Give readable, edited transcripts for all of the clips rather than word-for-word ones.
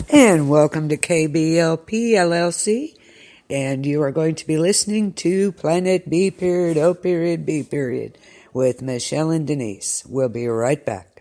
And welcome to KBLP LLC. And you are going to be listening to Planet B period O period B period with Michelle and Denise. We'll be right back.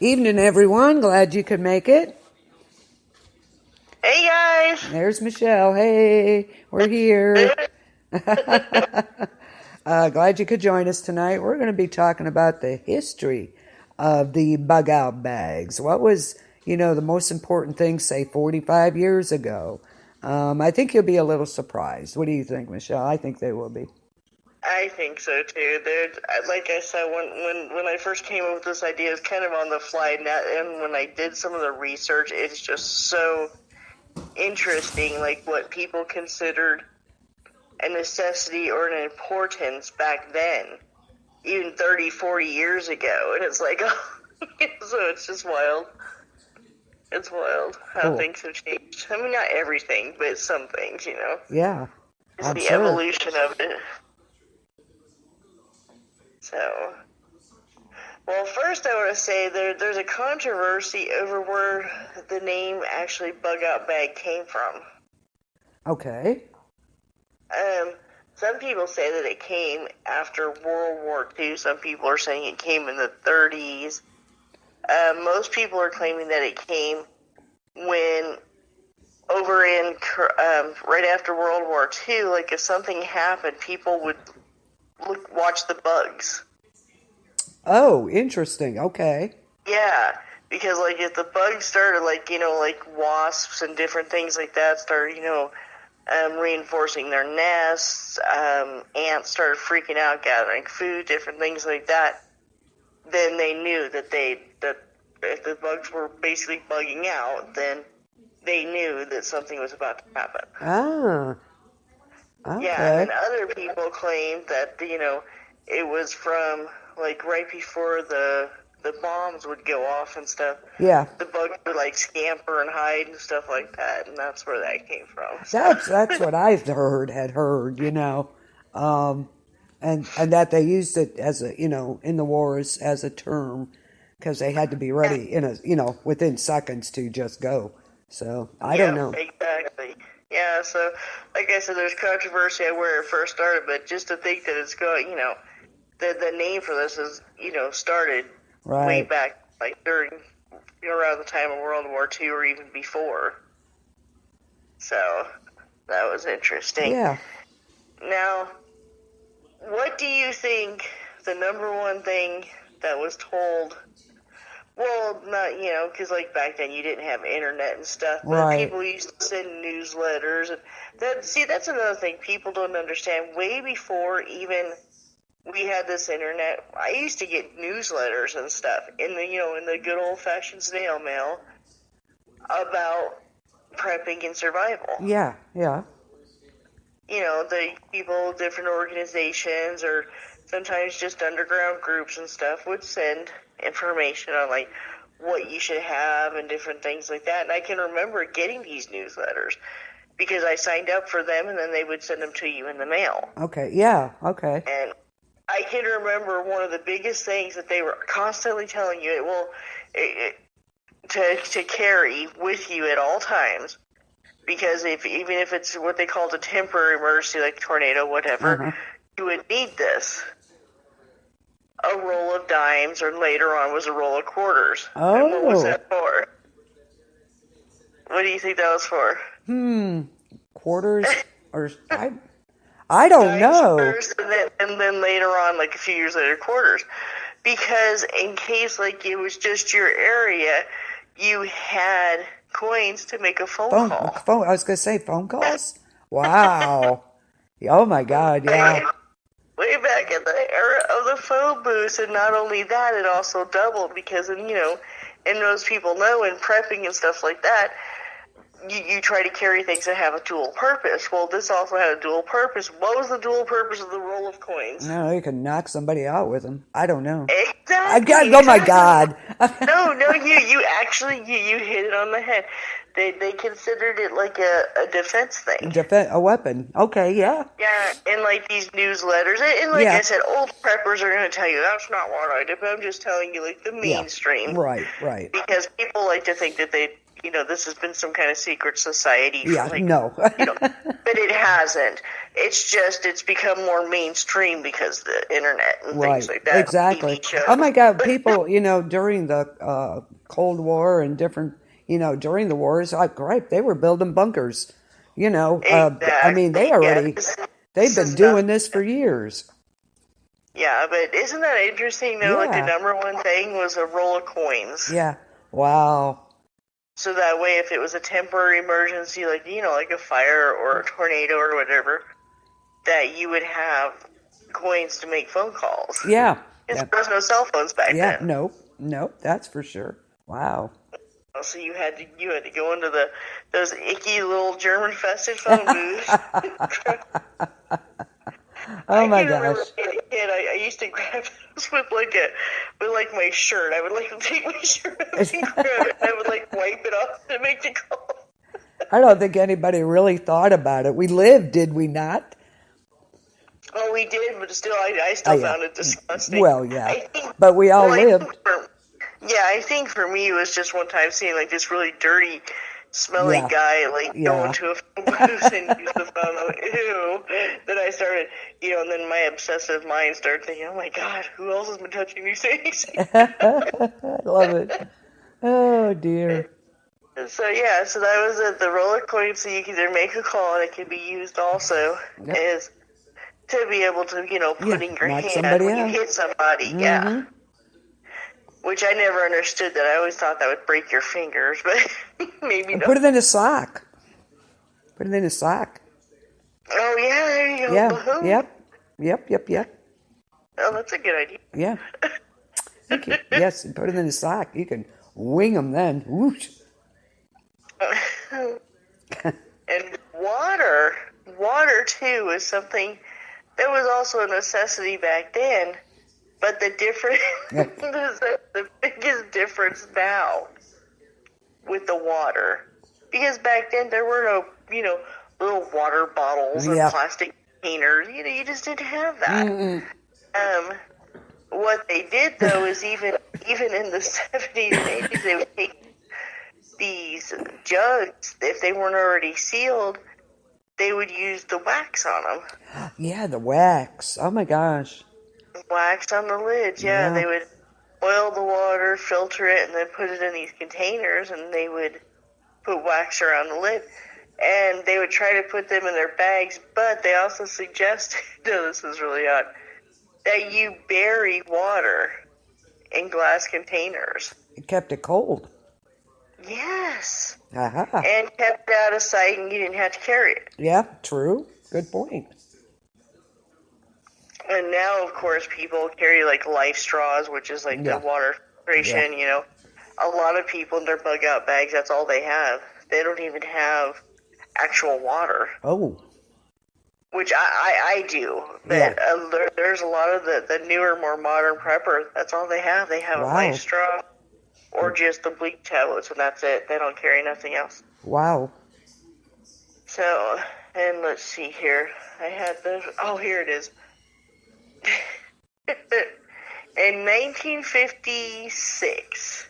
Evening, everyone. Glad you could make it. Hey guys! There's Michelle. Hey, we're here. Glad you could join us tonight. We're going to be talking about the history of the bug out bags. What was, the most important thing, say, 45 years ago? I think you'll be a little surprised. What do you think, Michelle? I think they will be. I think so too. Like I said, when I first came up with this idea, it's kind of on the fly. And when I did some of the research, it's just so interesting, like what people considered a necessity or an importance back then, even 30, 40 years ago. And it's like, so it's just wild. It's wild how things have changed. I mean, not everything, but some things, Yeah, It's I'm the sure. evolution of it. So, well, first I want to say there's a controversy over where the name actually bug out bag came from. Okay. Some people say that it came after World War II. Some people are saying it came in the 30s. Most people are claiming that it came when over in right after World War II, like if something happened, people would watch the bugs. Oh, interesting. Okay. Yeah, because like if the bugs started, like wasps and different things like that started, reinforcing their nests, ants started freaking out, gathering food, different things like that. Then they knew that if the bugs were basically bugging out, then they knew that something was about to happen. Ah. Okay. Yeah, and then other people claimed that it was from like right before the bombs would go off and stuff. Yeah. The bugs would like scamper and hide and stuff like that, and that's where that came from. So. That's what I had heard, and that they used it as a, in the wars as a term because they had to be ready within seconds to just go. So I don't know. Exactly. Yeah. So like I said, there's controversy on where it first started, but just to think that it's going, the name for this is started way back like during around the time of World War II or even before. So that was interesting. Yeah. Now, what do you think the number one thing that was told? Well, not, because like back then you didn't have internet and stuff, but people used to send newsletters. And that's another thing people don't understand. Way before even we had this internet, I used to get newsletters and stuff in the good old fashioned snail mail about prepping and survival. Yeah, yeah. The people, different organizations, or sometimes just underground groups and stuff would send information on like what you should have and different things like that. And I can remember getting these newsletters because I signed up for them, and then they would send them to you in the mail. Okay, yeah, okay. And I can remember one of the biggest things that they were constantly telling you, to carry with you at all times, because even if it's what they called a temporary emergency, like tornado, whatever, you would need this. A roll of dimes, or later on was a roll of quarters. Oh. And what was that for? What do you think that was for? Quarters or I don't know. First, and then later on, like a few years later, quarters. Because in case like it was just your area, you had coins to make a phone call. I was going to say phone calls? Wow. Oh my God, yeah. Way back in the era of the phone booths, and not only that, it also doubled because, and most people know in prepping and stuff like that, you try to carry things that have a dual purpose. Well, this also had a dual purpose. What was the dual purpose of the roll of coins? No, you can knock somebody out with them. I don't know. Exactly. Oh my God. No, you actually you hit it on the head. They considered it like a defense thing. A weapon. Okay, yeah. Yeah, and like these newsletters, and like I said, old preppers are going to tell you that's not what I did, but I'm just telling you like the mainstream. Yeah. Right. Because people like to think that this has been some kind of secret society. No. But it hasn't. It's become more mainstream because of the internet and things Right, like that. exactly. TV shows. Oh my God, people, during the Cold War and different, during the wars, like, right, they were building bunkers. I mean, Exactly. Yeah. they've This been is nothing. doing this for years. Yeah, but isn't that interesting though? Like the Yeah, number one thing was a roll of coins. yeah. Wow. So that way, if it was a temporary emergency, like like a fire or a tornado or whatever, that you would have coins to make phone calls. Yeah, Because yeah, there was no cell phones back yeah. then. No, no, that's for sure. Wow. So you had to go into those icky little German infested phone booths. Oh I my can gosh. remember being a kid. I used to grab those with my shirt. I would take my shirt off and grab it. And I would wipe it off to make the call. I don't think anybody really thought about it. We lived, did we not? Oh, we did, but still, I Oh still yeah. found it disgusting. Well, yeah. I think, But we all well, lived. I think for me it was just one time seeing this really dirty, smelly Yeah. guy go Yeah. into a phone booth and use the phone. I'm like, ew. Then I started, and then my obsessive mind started thinking, oh my God, who else has been touching these things? I love it. Oh dear. So yeah, so that was the roller coin. So you can either make a call, and it can be used also Yep. as to be able to Yeah. put in your Knock hand somebody when you out. hit somebody. Yeah. Mm-hmm. Which I never understood that. I always thought that would break your fingers, but maybe And not. put it in a sock. Put it in a sock. Oh, yeah, there you go. Yeah. Boom. Yep. Oh, that's a good idea. Yeah. Thank you. Yes, and put it in a sock. You can wing them then. Whoosh. And water too is something that was also a necessity back then, but the difference, the biggest difference now with the water, because back then there were no, little water bottles or Yeah. plastic containers. You just didn't have that. Mm-mm. What they did though is even in the 70s and 80s, they would take these jugs, if they weren't already sealed, they would use the wax on them. Yeah, the wax. Oh my gosh. Wax on the lids, yeah. Yeah. They would boil the water, filter it, and then put it in these containers, and they would put wax around the lid. And they would try to put them in their bags, but they also suggested, no, this is really odd, that you bury water in glass containers. It kept it cold. Yes. Aha. And kept it out of sight, and you didn't have to carry it. Yeah, true. Good point. And now, of course, people carry life straws, which is Yeah. the water filtration. A lot of people in their bug out bags, that's all they have. They don't even have actual water, Oh. which I do. But there's a lot of the newer, more modern preppers, that's all they have. They have a Wow. life straw or just the bleach tablets, and that's it. They don't carry nothing else. Wow. So, and let's see here. I had this. Oh, here it is. In 1956,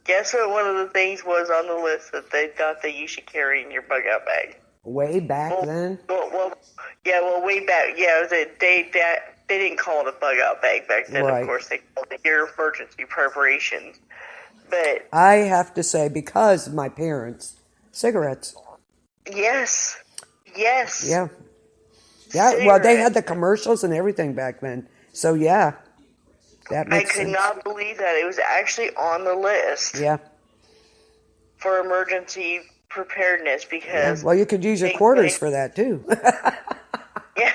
guess what one of the things was on the list that they thought that you should carry in your bug out bag? Way back then? Well, way back. Yeah, they didn't call it a bug out bag back then. Right. Of course, they called it your emergency preparations. But I have to say, because of my parents, cigarettes. yes. Yeah. Yeah, well, they had the Cigarettes. commercials and everything back then. So, yeah, that I makes could sense. not believe that it was actually on the list Yeah. for emergency preparedness Yeah. because Well, you could use your they quarters claim- for that, too. yeah,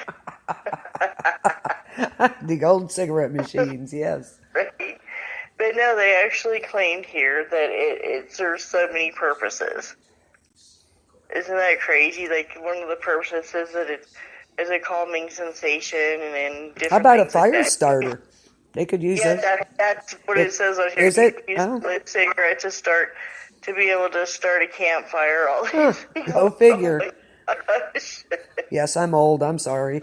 The old cigarette machines, yes. right. But no, they actually claimed here that it serves so many purposes. Isn't that crazy? One of the purposes is that it is a calming sensation and then different How about a things like fire that. starter? They could use Yeah, it. that's what it says on here. Is You it? can use Oh. a lit cigarette to be able to start a campfire. All Huh. Go figure. Oh my gosh. Yes, I'm old. I'm sorry.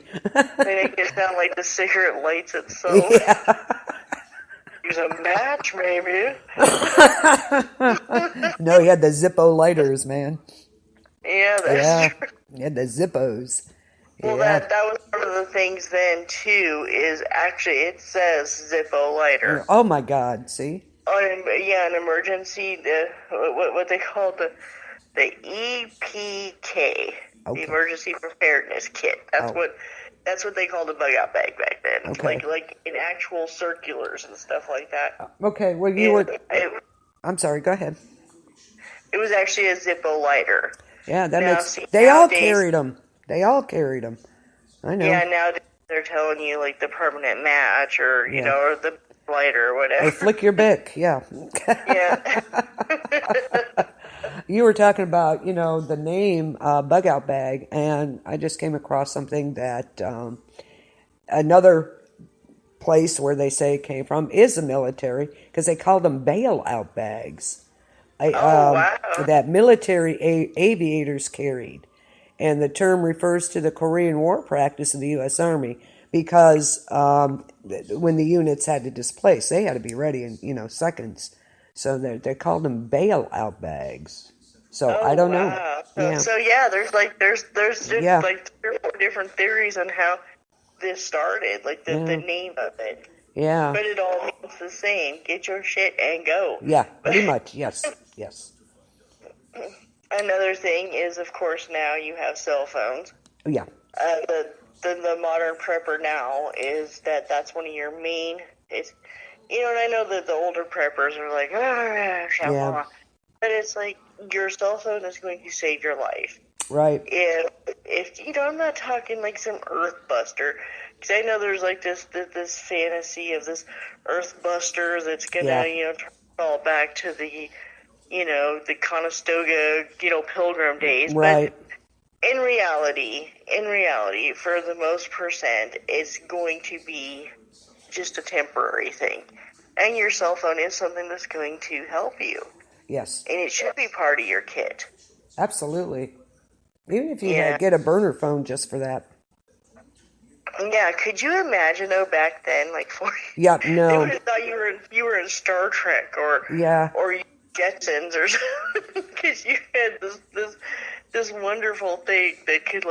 They make it sound like the cigarette lights itself. Yeah. Use a match, maybe. No, he had the Zippo lighters, man. Yeah, that's Yeah. true. He had the Zippos. Well, Yeah. that was one of the things then too. Is actually it says Zippo lighter. Oh my God! See? An emergency. What they call the EPK, the Okay. Emergency Preparedness Kit. That's what they called a bug out bag back then. Okay. Like in actual circulars and stuff like that. Okay. Well, I'm sorry. Go ahead. It was actually a Zippo lighter. Yeah, that Now, makes. see, They all nowadays, carried them. They all carried them. I know. yeah, nowadays they're telling you like the permanent match or Yeah. or the lighter or whatever. Or flick your bick. Yeah. Yeah. You were talking about, the name bug out bag, and I just came across something that another place where they say it came from is the military, because they call them bailout bags. Wow. That military aviators carried. And the term refers to the Korean War practice of the U.S. Army, because when the units had to displace, they had to be ready in seconds. So they called them bailout bags. So I don't know. Wow. Yeah. So yeah, there's Yeah. like 3 or 4 different theories on how this started, like the name of it. Yeah. But it all means the same. Get your shit and go. Yeah, pretty much. Yes. Yes. Another thing is, of course, now you have cell phones. Yeah. The modern prepper now is that's one of your main. It's and I know that the older preppers are like, Yeah. but it's like your cell phone is going to save your life. Right. If I'm not talking like some Earth Buster, because I know there's like this fantasy of this Earth Buster that's gonna turn it all back to the the Conestoga Pilgrim days, Right. But in reality, for the most percent, it's going to be just a temporary thing, and your cell phone is something that's going to help you. Yes. And it should be part of your kit. Absolutely. Even if you get a burner phone just for that. Yeah, could you imagine though back then, like 40? Yeah, no. They would have thought you were in Star Trek or Jetsons or something, because you had this wonderful thing that could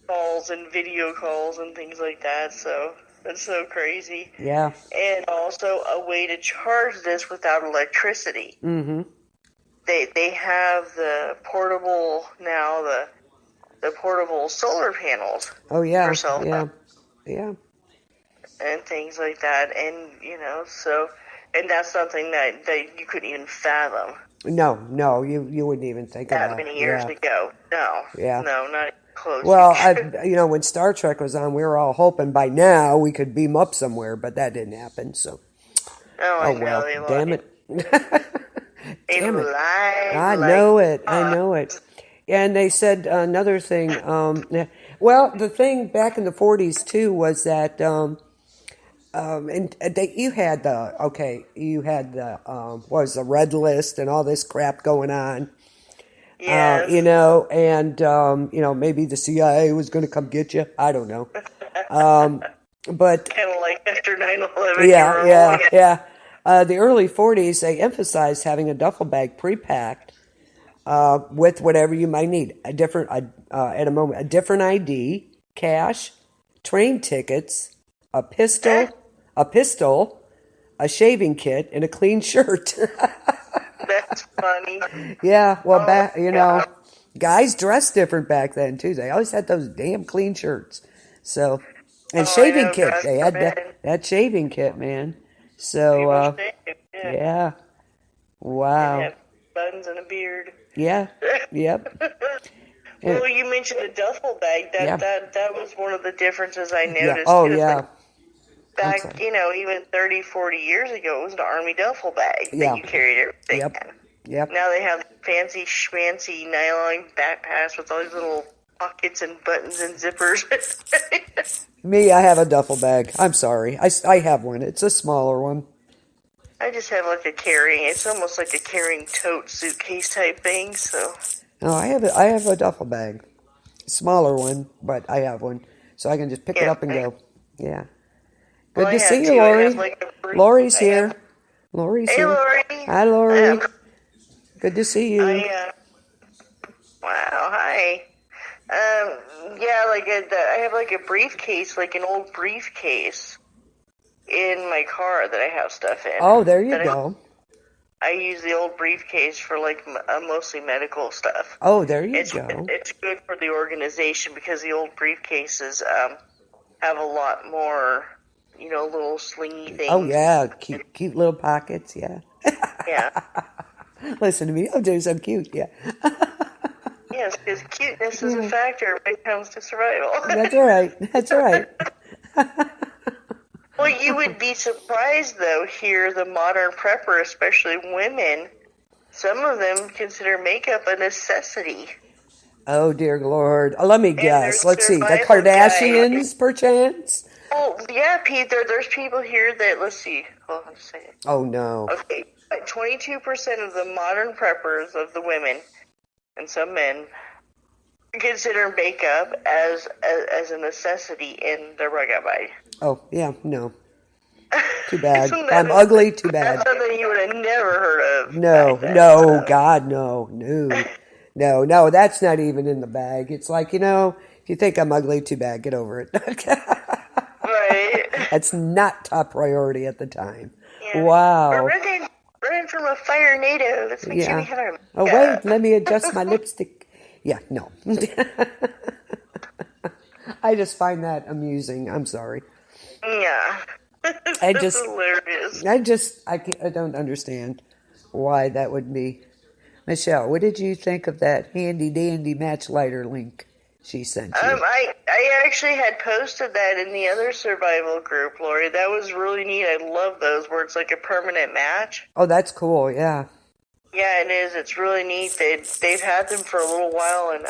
calls and video calls and things like that. So that's so crazy. Yeah. And also a way to charge this without electricity. Mm-hmm. They have the portable now, the portable solar panels. Oh yeah. For cell phone. Yeah. And things like that, and and that's something that you couldn't even fathom. No, you wouldn't even think of that many years ago. No. Yeah. No, not close. Well, when Star Trek was on, we were all hoping by now we could beam up somewhere, but that didn't happen. So. Oh well, damn it. Damn it. I know it. And they said another thing. Well, the thing back in the 40s too was that, you had the what was the red list and all this crap going on. Yes. And maybe the CIA was going to come get you. I don't know. But kind of like after 9/11. Yeah. The early 40s, they emphasized having a duffel bag pre-packed with whatever you might need. A different ID, cash, train tickets, a pistol, a shaving kit, and a clean shirt. That's funny. Yeah, well, guys dressed different back then too. They always had those damn clean shirts. So, and shaving kit. They had that shaving kit, man. So, yeah. Wow. And have buns and a beard. Yeah. Yep. Well, you mentioned the duffel bag. That was one of the differences I noticed. Yeah. Oh, yeah. Back, even 30, 40 years ago, it was an Army duffel bag that you carried everything in. Yep. Now they have fancy schmancy nylon backpacks with all these little pockets and buttons and zippers. Me, I have a duffel bag. I'm sorry. I have one. It's a smaller one. I just have it's almost like a carrying tote suitcase type thing, so. No, I have a duffel bag. Smaller one, but I have one. So I can just pick it up and go. Yeah. Good to see you, Lori. Lori's here. Lori's here. Lori. Hi, Lori. Good to see you. Wow, hi. Yeah, like I have like a briefcase, like an old briefcase in my car that I have stuff in. Oh, there you go. I use the old briefcase for like mostly medical stuff. Oh, there you go. It's good for the organization because the old briefcases have a lot more, little slingy Oh, things. yeah. Cute little pockets. Yeah. Yeah. Listen to me. Oh, dude, I'm cute. Yeah. Yes, because cuteness is a factor when it comes to survival. That's all right. That's all right. Well, you would be surprised, though, here the modern prepper, especially women, some of them consider makeup a necessity. Oh, dear Lord. Let me guess. Let's see. The Survival Kardashians, perchance? Oh, yeah, Pete, there's people here that, let's see, hold on a second. Oh, no. Okay, 22% of the modern preppers of the women, and some men, consider makeup as a necessity in their workout body. Oh, yeah, no. Too bad. I'm ugly, too bad. That's something you would have never heard of. No, back then, no, so. God, no, no. No, that's not even in the bag. It's like, if you think I'm ugly, too bad. Get over it. Right. That's not top priority at the time. Yeah. Wow. We're running from a fire native. Let's make sure we have our Oh, wait, let me adjust my lipstick. Yeah, no. I just find that amusing. I'm sorry. Yeah. It's hilarious. I don't understand why that would be. Michelle, what did you think of that handy dandy match lighter link she sent you? I actually had posted that in the other survival group, Lori. That was really neat. I love those where it's like a permanent match. Oh, that's cool. Yeah. Yeah, it is. It's really neat. They've had them for a little while, and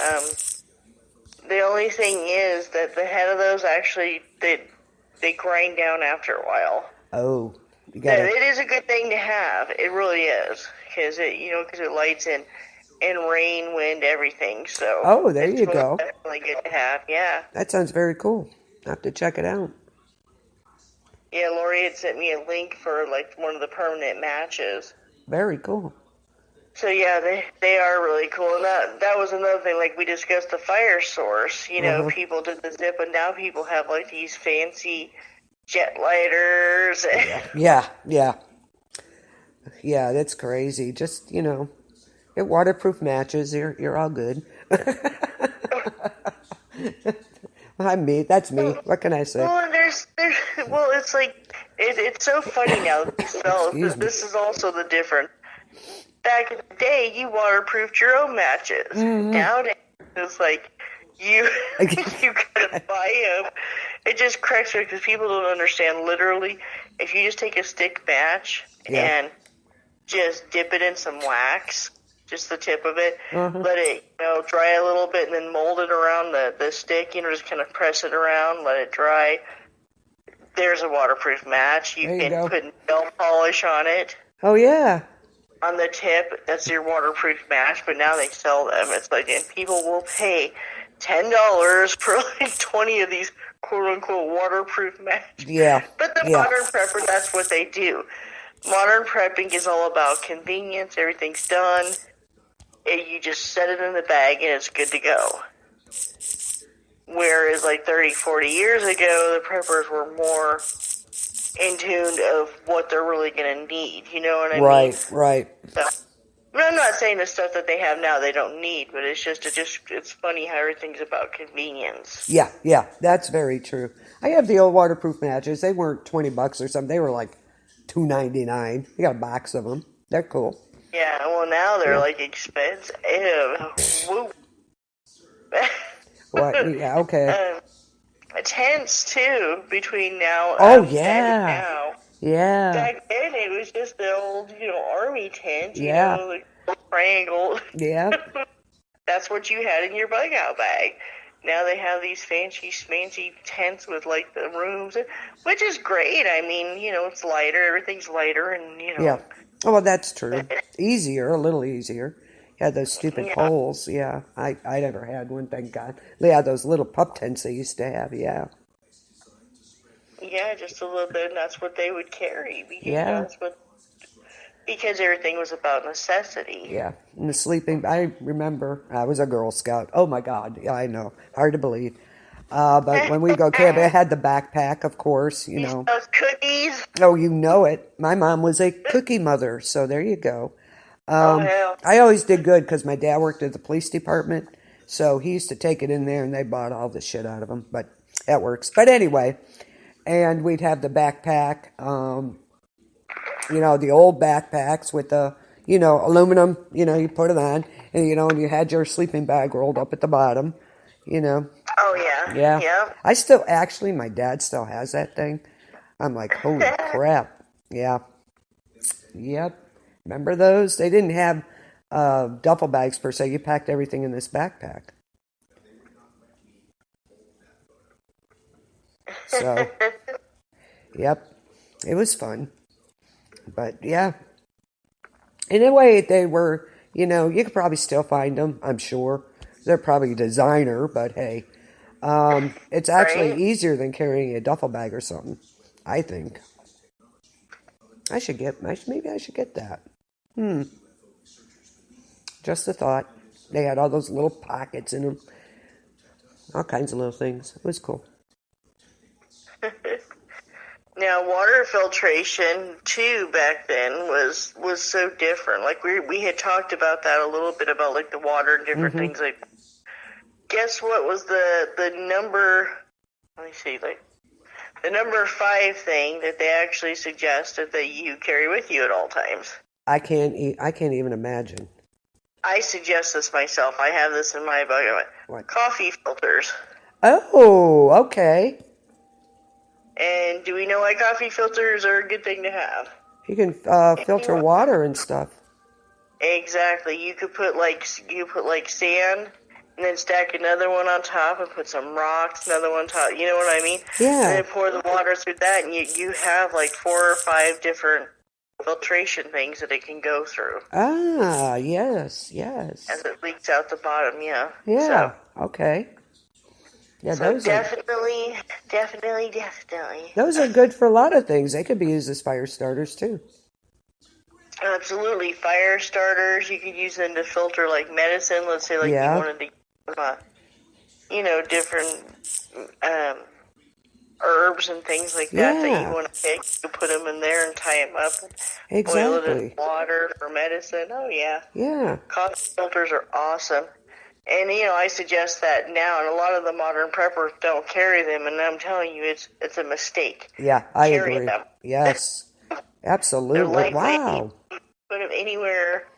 the only thing is that the head of those actually they grind down after a while. Oh, you gotta. It is a good thing to have. It really is because it lights in rain, wind, everything. So oh, there you go. Definitely good to have. Yeah. That sounds very cool. I have to check it out. Yeah, Lori had sent me a link for like one of the permanent matches. Very cool. So yeah, they are really cool. And that was another thing, like we discussed the fire source. People did the zip, and now people have like these fancy jet lighters. Yeah. Yeah, that's crazy. Just, get waterproof matches. You're all good. That's me. What can I say? Well, it's like it's so funny now that these fellas. This is also the difference. Back in the day, you waterproofed your own matches. Mm-hmm. Nowadays, it's like you gotta buy them. It just cracks me because people don't understand. Literally, if you just take a stick match and just dip it in some wax, just the tip of it, let it dry a little bit, and then mold it around the stick. Just kind of press it around, let it dry. There's a waterproof match. You can put nail polish on it. Oh yeah. On the tip, that's your waterproof match, but now they sell them. It's like, and people will pay $10 for like 20 of these quote-unquote waterproof matches. Yeah. But the modern prepper, that's what they do. Modern prepping is all about convenience. Everything's done. You just set it in the bag and it's good to go. Whereas like 30, 40 years ago, the preppers were more in tune of what they're really going to need. You know what I mean? Right. So, I'm not saying the stuff that they have now they don't need, but it's funny how everything's about convenience. Yeah, that's very true. I have the old waterproof matches. They weren't $20 or something. They were like $2.99. You got a box of them. They're cool. Yeah, well now they're like expensive. Woo. What? Yeah, okay. Tents too between now. And now. Yeah. Back then it was just the old, army tent. Like triangle. Yeah. That's what you had in your bug out bag. Now they have these fancy tents with like the rooms, which is great. I mean, it's lighter. Everything's lighter, and Yeah. Oh, well, that's true. A little easier. Yeah, those stupid poles. Yeah, I never had one, thank God. Yeah, those little pup tents they used to have. Yeah. Yeah, just a little bit, and that's what they would carry. Because Because everything was about necessity. Yeah, and the sleeping. I remember I was a Girl Scout. Oh my God, yeah, I know, hard to believe. But when we go camping, I had the backpack, of course. You These know. those cookies. Oh, you know it. My mom was a cookie mother, so there you go. Oh hell. I always did good because my dad worked at the police department, so he used to take it in there, and they bought all the shit out of them. But that works. But anyway, and we'd have the backpack. The old backpacks with the, aluminum, you put it on and, and you had your sleeping bag rolled up at the bottom, you know. Oh yeah. Yeah. Yep. I still, actually, my dad still has that thing. I'm like, holy crap. Yeah. Yep. Remember those? They didn't have duffel bags per se. You packed everything in this backpack. So, yep. It was fun. But yeah. In a way, they were, you could probably still find them, I'm sure. They're probably designer, but hey. It's actually Right. easier than carrying a duffel bag or something, I think. Maybe I should get that. Just a thought. They had all those little pockets in them. All kinds of little things. It was cool. Now, water filtration too back then was so different. Like we had talked about that a little bit about like the water and different things. Like, guess what was the number? Let me see, like the number 5 thing that they actually suggested that you carry with you at all times. I can't even imagine. I suggest this myself. I have this in my book. What? Coffee filters. Oh, okay. And do we know why coffee filters are a good thing to have? You can filter water and stuff. Exactly. You could put like sand, and then stack another one on top, and put some rocks, another one on top. You know what I mean? Yeah. And then pour the water through that, and you have like 4 or 5 different filtration things that it can go through. Ah, yes. As it leaks out the bottom, yeah. Yeah. Okay. Yeah, So those definitely. Those are good for a lot of things. They could be used as fire starters too. Absolutely. Fire starters, you could use them to filter like medicine. Let's say like you wanted to different herbs and things like that you want to pick. You put them in there and tie them up. And boil it in water for medicine. Oh, yeah. Yeah. Coffee filters are awesome. And, I suggest that now, and a lot of the modern preppers don't carry them, and I'm telling you, it's a mistake. Yeah, I Carry agree. them. Yes. Absolutely. Wow. Put them anywhere.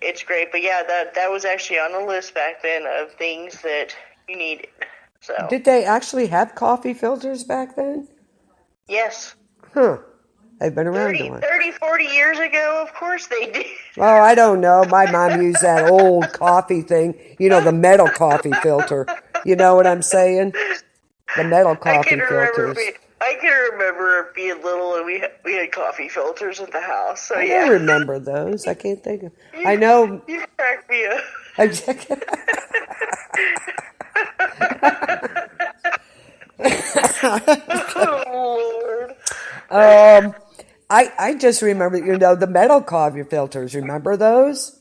It's great. But, yeah, that was actually on the list back then of things that you needed. So. Did they actually have coffee filters back then? Yes. Huh. They've been around a while. 30, 40 years ago, of course they did. Oh, I don't know. My mom used that old coffee thing, the metal coffee filter. You know what I'm saying? The metal coffee filters. I can remember being little and we had coffee filters in the house. So I don't remember those. I can't think of. I know. You cracked me up. Oh, Lord. I just remember, the metal coffee filters. Remember those?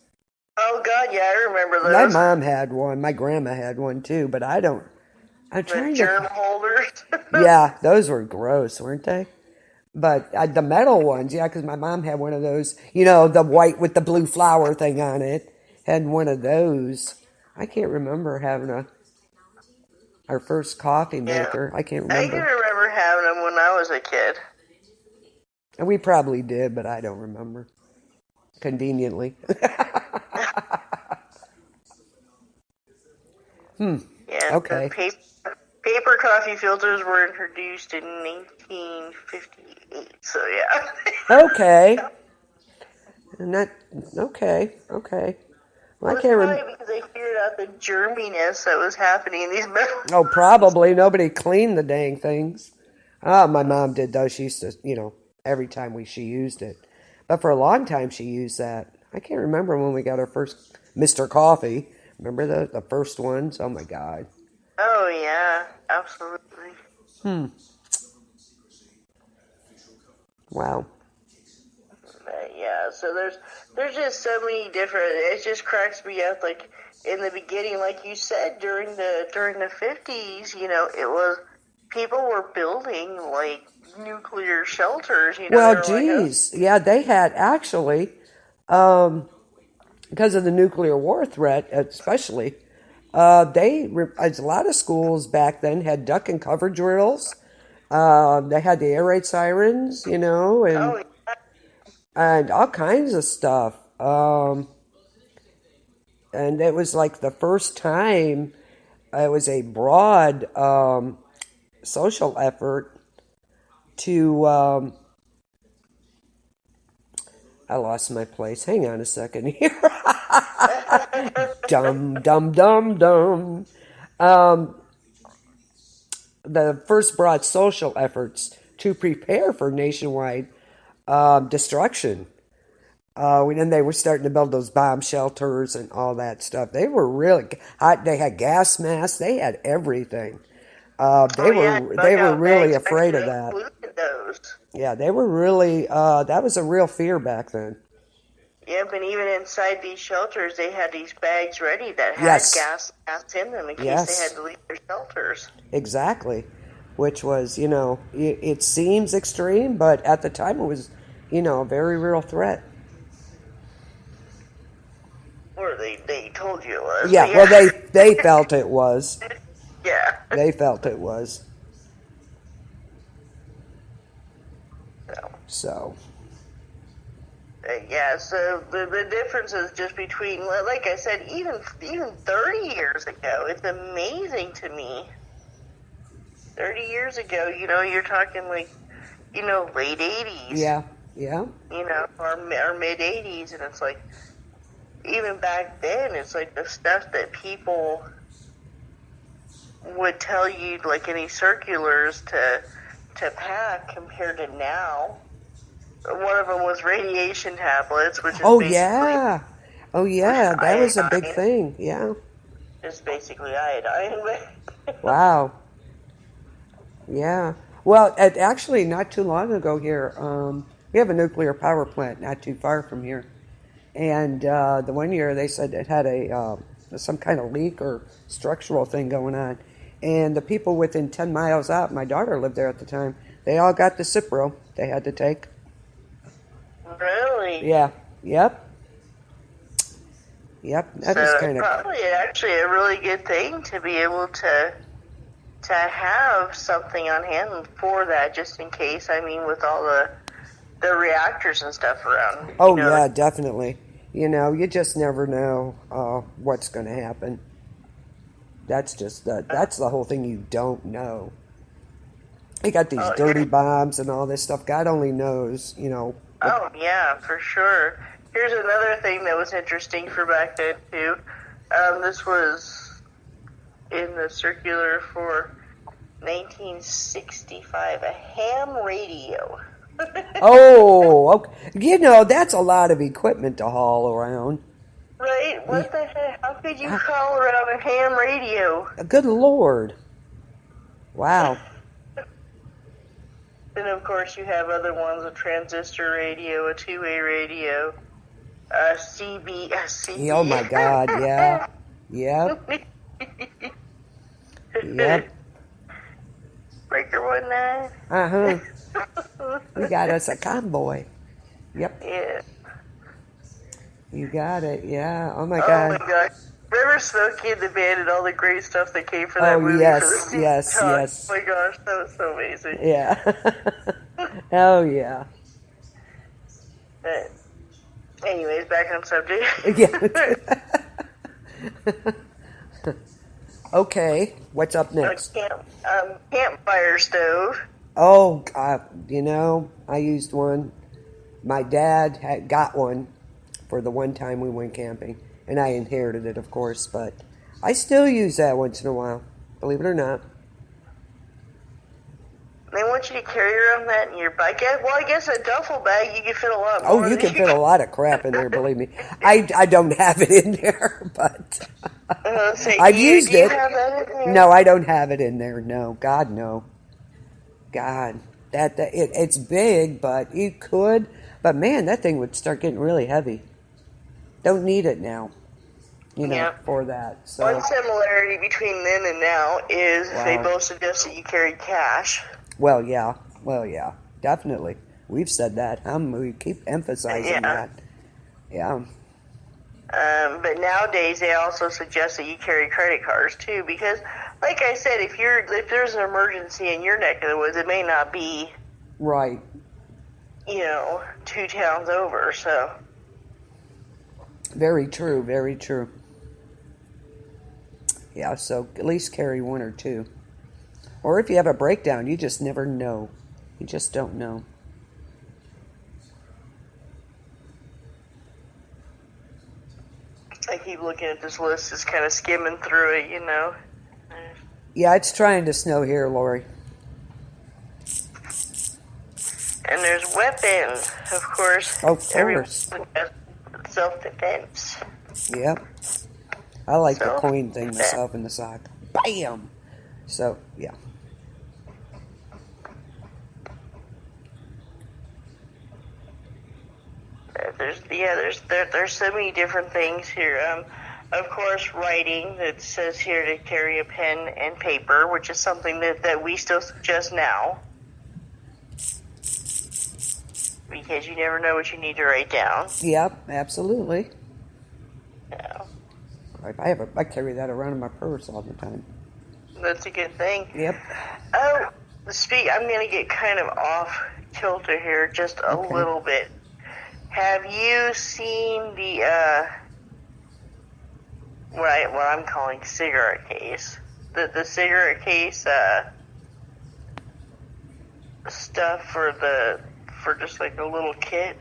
Oh, God, yeah, I remember those. My mom had one. My grandma had one, too, but I don't. I'm trying the germ holders. Yeah, those were gross, weren't they? But the metal ones, yeah, because my mom had one of those, the white with the blue flower thing on it. Had one of those. I can't remember having our first coffee maker. I can't remember. I can remember having them when I was a kid. And we probably did, but I don't remember. Conveniently. Yeah. Okay. Paper coffee filters were introduced in 1958. So yeah. Okay. Okay. Well, I can't remember. Because they figured out the germiness that was happening in these metals. Oh, probably. Nobody cleaned the dang things. Oh, my mom did, though. She used to, every time she used it. But for a long time, she used that. I can't remember when we got our first Mr. Coffee. Remember the first ones? Oh, my God. Oh, yeah. Absolutely. Wow. yeah. So there's just so many different. It just cracks me up. Like in the beginning, like you said, during the 50s, it was people were building like nuclear shelters. They Well, were like, oh, geez, yeah, they had actually, because of the nuclear war threat, especially. A lot of schools back then had duck and cover drills. They had the air raid sirens, oh, and all kinds of stuff. And it was like the first time it was a broad social effort to. I lost my place. Hang on a second here. Dum dum dum dum. The first broad social efforts to prepare for nationwide destruction. And they were starting to build those bomb shelters and all that stuff. They were really hot. They had gas masks. They had everything. They were really afraid of that. Those. Yeah, they were really. That was a real fear back then. Yep, and even inside these shelters, they had these bags ready that had Yes. gas in them in case Yes. they had to leave their shelters. Exactly, which was, it seems extreme, but at the time it was, a very real threat. Or they told you it was. Yeah, well, they felt it was. Yeah. They felt it was. So. Yeah, so the difference is just between, like I said, even 30 years ago, it's amazing to me. 30 years ago, you're talking like, late 80s. Yeah. Our mid 80s, and it's like, even back then, it's like the stuff that people would tell you, like in these circulars to pack compared to now. One of them was radiation tablets, which is basically... Oh, yeah, that was a big thing, yeah. It's basically iodine. Wow. Yeah. Well, actually, not too long ago here, we have a nuclear power plant not too far from here. And the one year they said it had some kind of leak or structural thing going on. And the people within 10 miles out, my daughter lived there at the time, they all got the Cipro they had to take. Really? Yeah. Yep. That was kind of probably actually a really good thing to be able to have something on hand for that, just in case. I mean, with all the reactors and stuff around. Oh yeah, definitely. You just never know what's going to happen. That's just that's the whole thing. You don't know. They got these dirty bombs and all this stuff. God only knows. Oh, yeah, for sure. Here's another thing that was interesting for back then, too. This was in the circular for 1965, a ham radio. Oh, okay. That's a lot of equipment to haul around. Right? What the heck? How could you haul around a ham radio? Good Lord. Wow. Then, of course, you have other ones, a transistor radio, a two-way radio, a CB. Oh, my God, yeah. Yep. Yep. Breaker 19. Uh-huh. We got us a convoy. Yep. Yeah. You got it, yeah. Oh, my Oh, God. my gosh. Remember Smokey and the Band and all the great stuff that came from that movie? Yes. Oh my gosh, that was so amazing. Yeah. Oh, yeah. But anyways, back on subject. Yeah. Okay, what's up next? Campfire stove. Oh, I used one. My dad had got one for the one time we went camping. And I inherited it, of course, but I still use that once in a while, believe it or not. They want you to carry around that in your bike. Well, I guess a duffel bag, you can fit a lot more. Oh, you can fit a lot of crap in there, believe me. I don't have it in there, but I've used it. Do you have that in there? No, I don't have it in there. No, God, no. God, it's big, but you could. But man, that thing would start getting really heavy. Don't need it now, for that. So one similarity between then and now is they Wow. both suggest that you carry cash. Well, yeah, definitely. We've said that. We keep emphasizing that. Yeah. But nowadays they also suggest that you carry credit cards too, because, like I said, if there's an emergency in your neck of the woods, it may not be Right. 2 towns over. So Very true. Very true. Yeah. So at least carry one or two. Or if you have a breakdown, you just never know. You just don't know. I keep looking at this list, just kind of skimming through it, Yeah, it's trying to snow here, Lori. And there's weapons, of course. Of course. Everyone has self-defense. Yep. I like the So, coin thing myself in the sock. Bam! So, yeah. There's so many different things here. Of course, writing. It says here to carry a pen and paper, which is something that we still suggest now, because you never know what you need to write down. Yep, absolutely. Yeah, I carry that around in my purse all the time. that's a good thing. Yep. Oh, I'm going to get kind of off kilter here just a little bit. Have you seen the what I'm calling cigarette case? The cigarette case stuff for just like a little kit?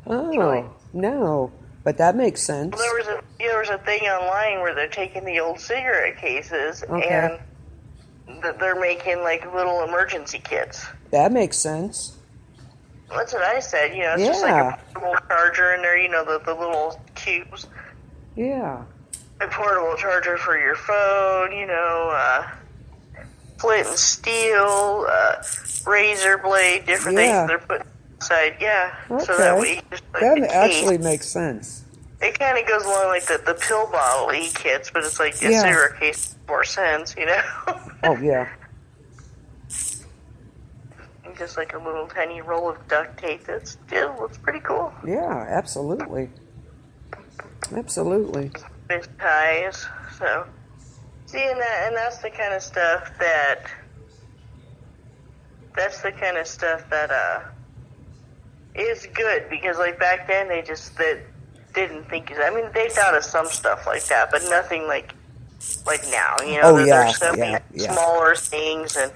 Oh, no. But that makes sense. Well, there was a thing online where they're taking the old cigarette cases and they're making like little emergency kits. That makes sense. That's what I said. It's just like a portable charger in there. The little cubes. Yeah. A portable charger for your phone. Flint and steel, razor blade, different things they're putting inside. Yeah. Okay. So that way, just like That the actually case. makes sense. It kind of goes along like the pill bottle e-kits, but it's like a cigarette case makes more sense. Oh yeah. Just like a little tiny roll of duct tape. It looks pretty cool. Yeah, absolutely. Absolutely. With ties. So, see, and that's the kind of stuff that. That's the kind of stuff that is good, because like back then they didn't think. I mean, they thought of some stuff like that, but nothing like now. There's so many smaller things and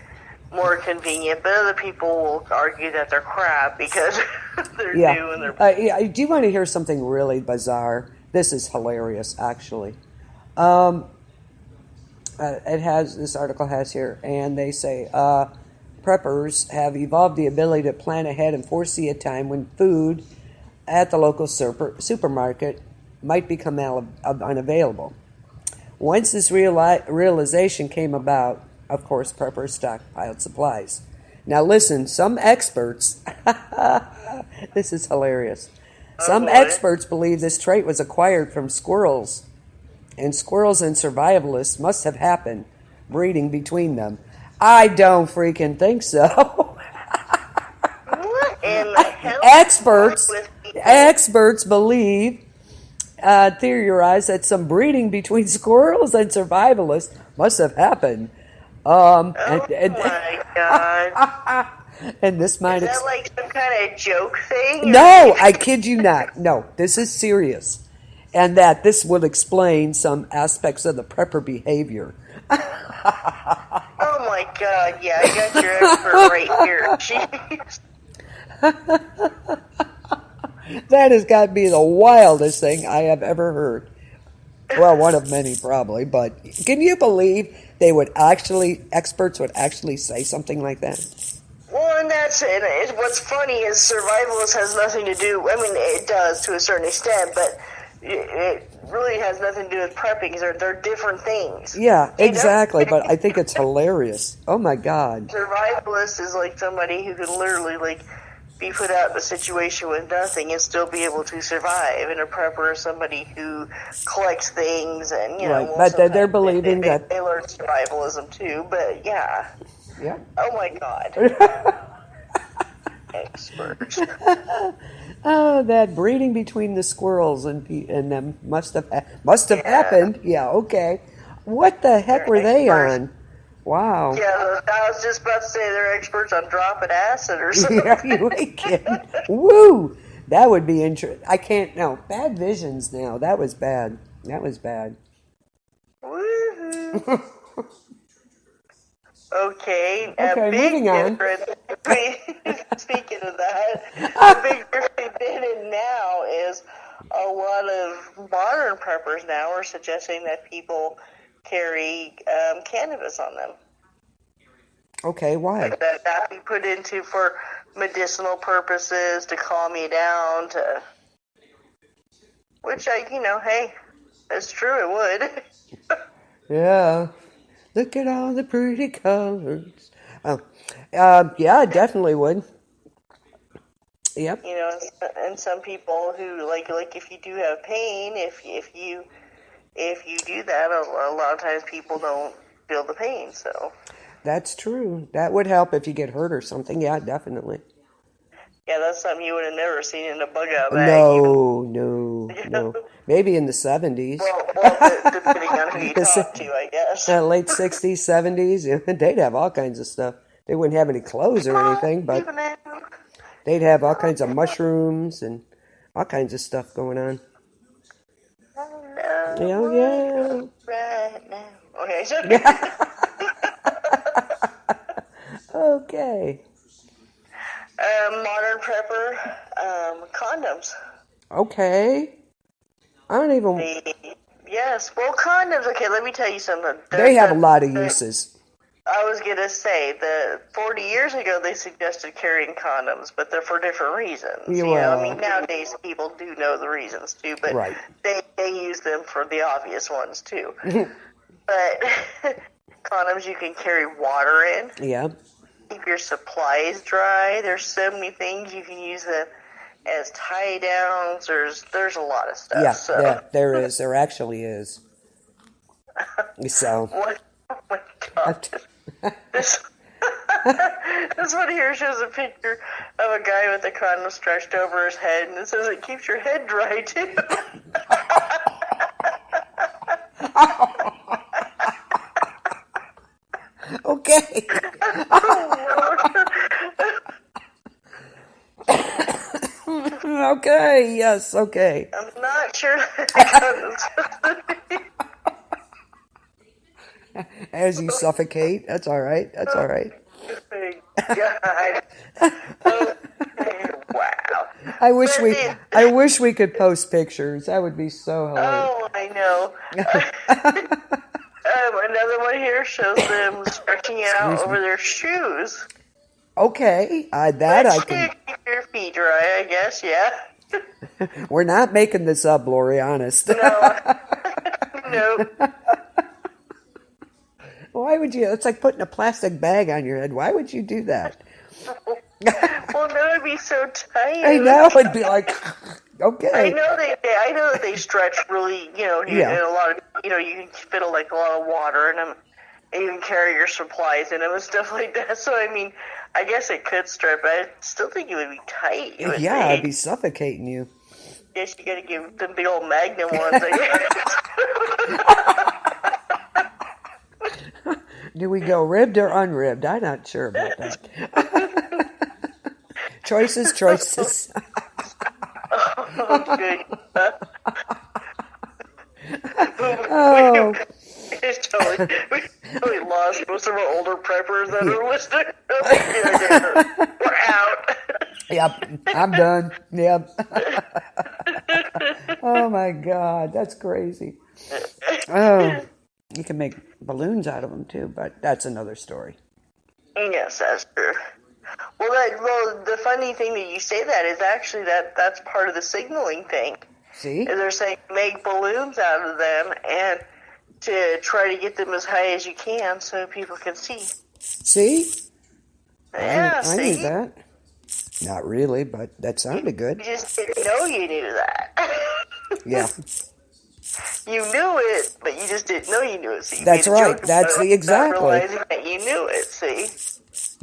more convenient, but other people will argue that they're crap because they're new and they're... Do you want to hear something really bizarre? This is hilarious, actually. This article has here, and they say, preppers have evolved the ability to plan ahead and foresee a time when food at the local supermarket might become unavailable. Once this realization came about, of course, preppers stockpiled supplies. Now listen, some experts, this is hilarious. Some experts believe this trait was acquired from squirrels, and squirrels and survivalists must have happened, breeding between them. I don't freaking think so. What in the hell? Experts believe, theorize that some breeding between squirrels and survivalists must have happened. My God. And this might... Is that like some kind of joke thing? No, I kid you not. No, this is serious. And that this would explain some aspects of the prepper behavior. Oh my God, yeah, I got your expert right here. Jeez. That has got to be the wildest thing I have ever heard. Well, one of many probably, but can you believe experts would actually say something like that? Well, and what's funny is survivalist has nothing to do, I mean, it does to a certain extent, but it really has nothing to do with prepping, because they're different things. Yeah, exactly, but I think it's hilarious. Oh my God. Survivalist is like somebody who could literally, like, be put out in a situation with nothing and still be able to survive. And a prepper is somebody who collects things and, Right, well, but they're sometimes believing that... they learn survivalism too, but yeah. Yeah. Oh my God. Expert. Oh, that breeding between the squirrels and them must have happened. Yeah, okay. What the heck were they on? Wow. Yeah, I was just about to say they're experts on dropping acid or something. Yeah, you ain't kidding. Woo! That would be interesting. I can't, no. Bad visions now. That was bad. That was bad. Woohoo. Okay, Okay, a big moving on. difference between, speaking of that, the big difference then and now is a lot of modern preppers now are suggesting that people carry cannabis on them. Okay, why? Like that be put into for medicinal purposes, to calm you down, which hey, that's true, it would. Yeah. Look at all the pretty colors. Oh, yeah, I definitely would. Yep. And some people who like if you do have pain, if you do that, a lot of times people don't feel the pain. So That's true. That would help if you get hurt or something. Yeah, definitely. yeah, that's something you would have never seen in a bug out bag. No. Maybe in the 70s. Well, depending on who you talk to, I guess. Late 60s, 70s. They'd have all kinds of stuff. They wouldn't have any clothes or anything, but they'd have all kinds of mushrooms and all kinds of stuff going on. Yeah. Right now. Okay. Okay. Modern prepper, condoms. Okay. I don't even... Yes, well, condoms, okay, let me tell you something. They have a lot of uses. I was going to say that 40 years ago they suggested carrying condoms, but they're for different reasons. Well, I mean, nowadays people do know the reasons too, but right. they use them for the obvious ones too. But condoms you can carry water in. Yeah. Keep your supplies dry. There's so many things you can use them as tie downs. There's a lot of stuff. Yeah, so. yeah, there is. There actually is. So. What? Oh my God. This one here shows a picture of a guy with a condom stretched over his head, and it says it keeps your head dry too. Okay. Okay, yes, okay. I'm not sure. As you suffocate, that's all right. That's all right. God. Okay, wow. I wish we could post pictures. That would be so hilarious. Oh, I know. Another one here shows them stretching out over their shoes. Okay, I can. Keep your feet dry, I guess. Yeah. We're not making this up, Lori. Honest. No. Nope. Why would you? It's like putting a plastic bag on your head. Why would you do that? Well, that would be so tight. I know. It'd be like, okay. I know that they stretch really. And a lot of you can fit a lot of water in them, and you can carry your supplies in them and stuff like that. So I mean, I guess it could stretch, but I still think it would be tight. Yeah, it'd be suffocating you. Guess you got to give them big old Magnum ones. I guess. Do we go ribbed or unribbed? I'm not sure about that. Choices. Oh, good. Oh. We totally lost most of our older preppers that are listening. We're out. Yep, I'm done. Yep. Oh my God, that's crazy. Oh, you can make balloons out of them too, but that's another story. Yes, that's true. Well, the funny thing that you say that is actually that's part of the signaling thing. See? Is they're saying make balloons out of them and to try to get them as high as you can so people can see. See? Yeah, I knew that. Not really, but that sounded good. You just didn't know you knew that. Yeah. You knew it, but you just didn't know you knew it. So you That's made a right. joke That's about it, exactly. not realizing that you knew it. See?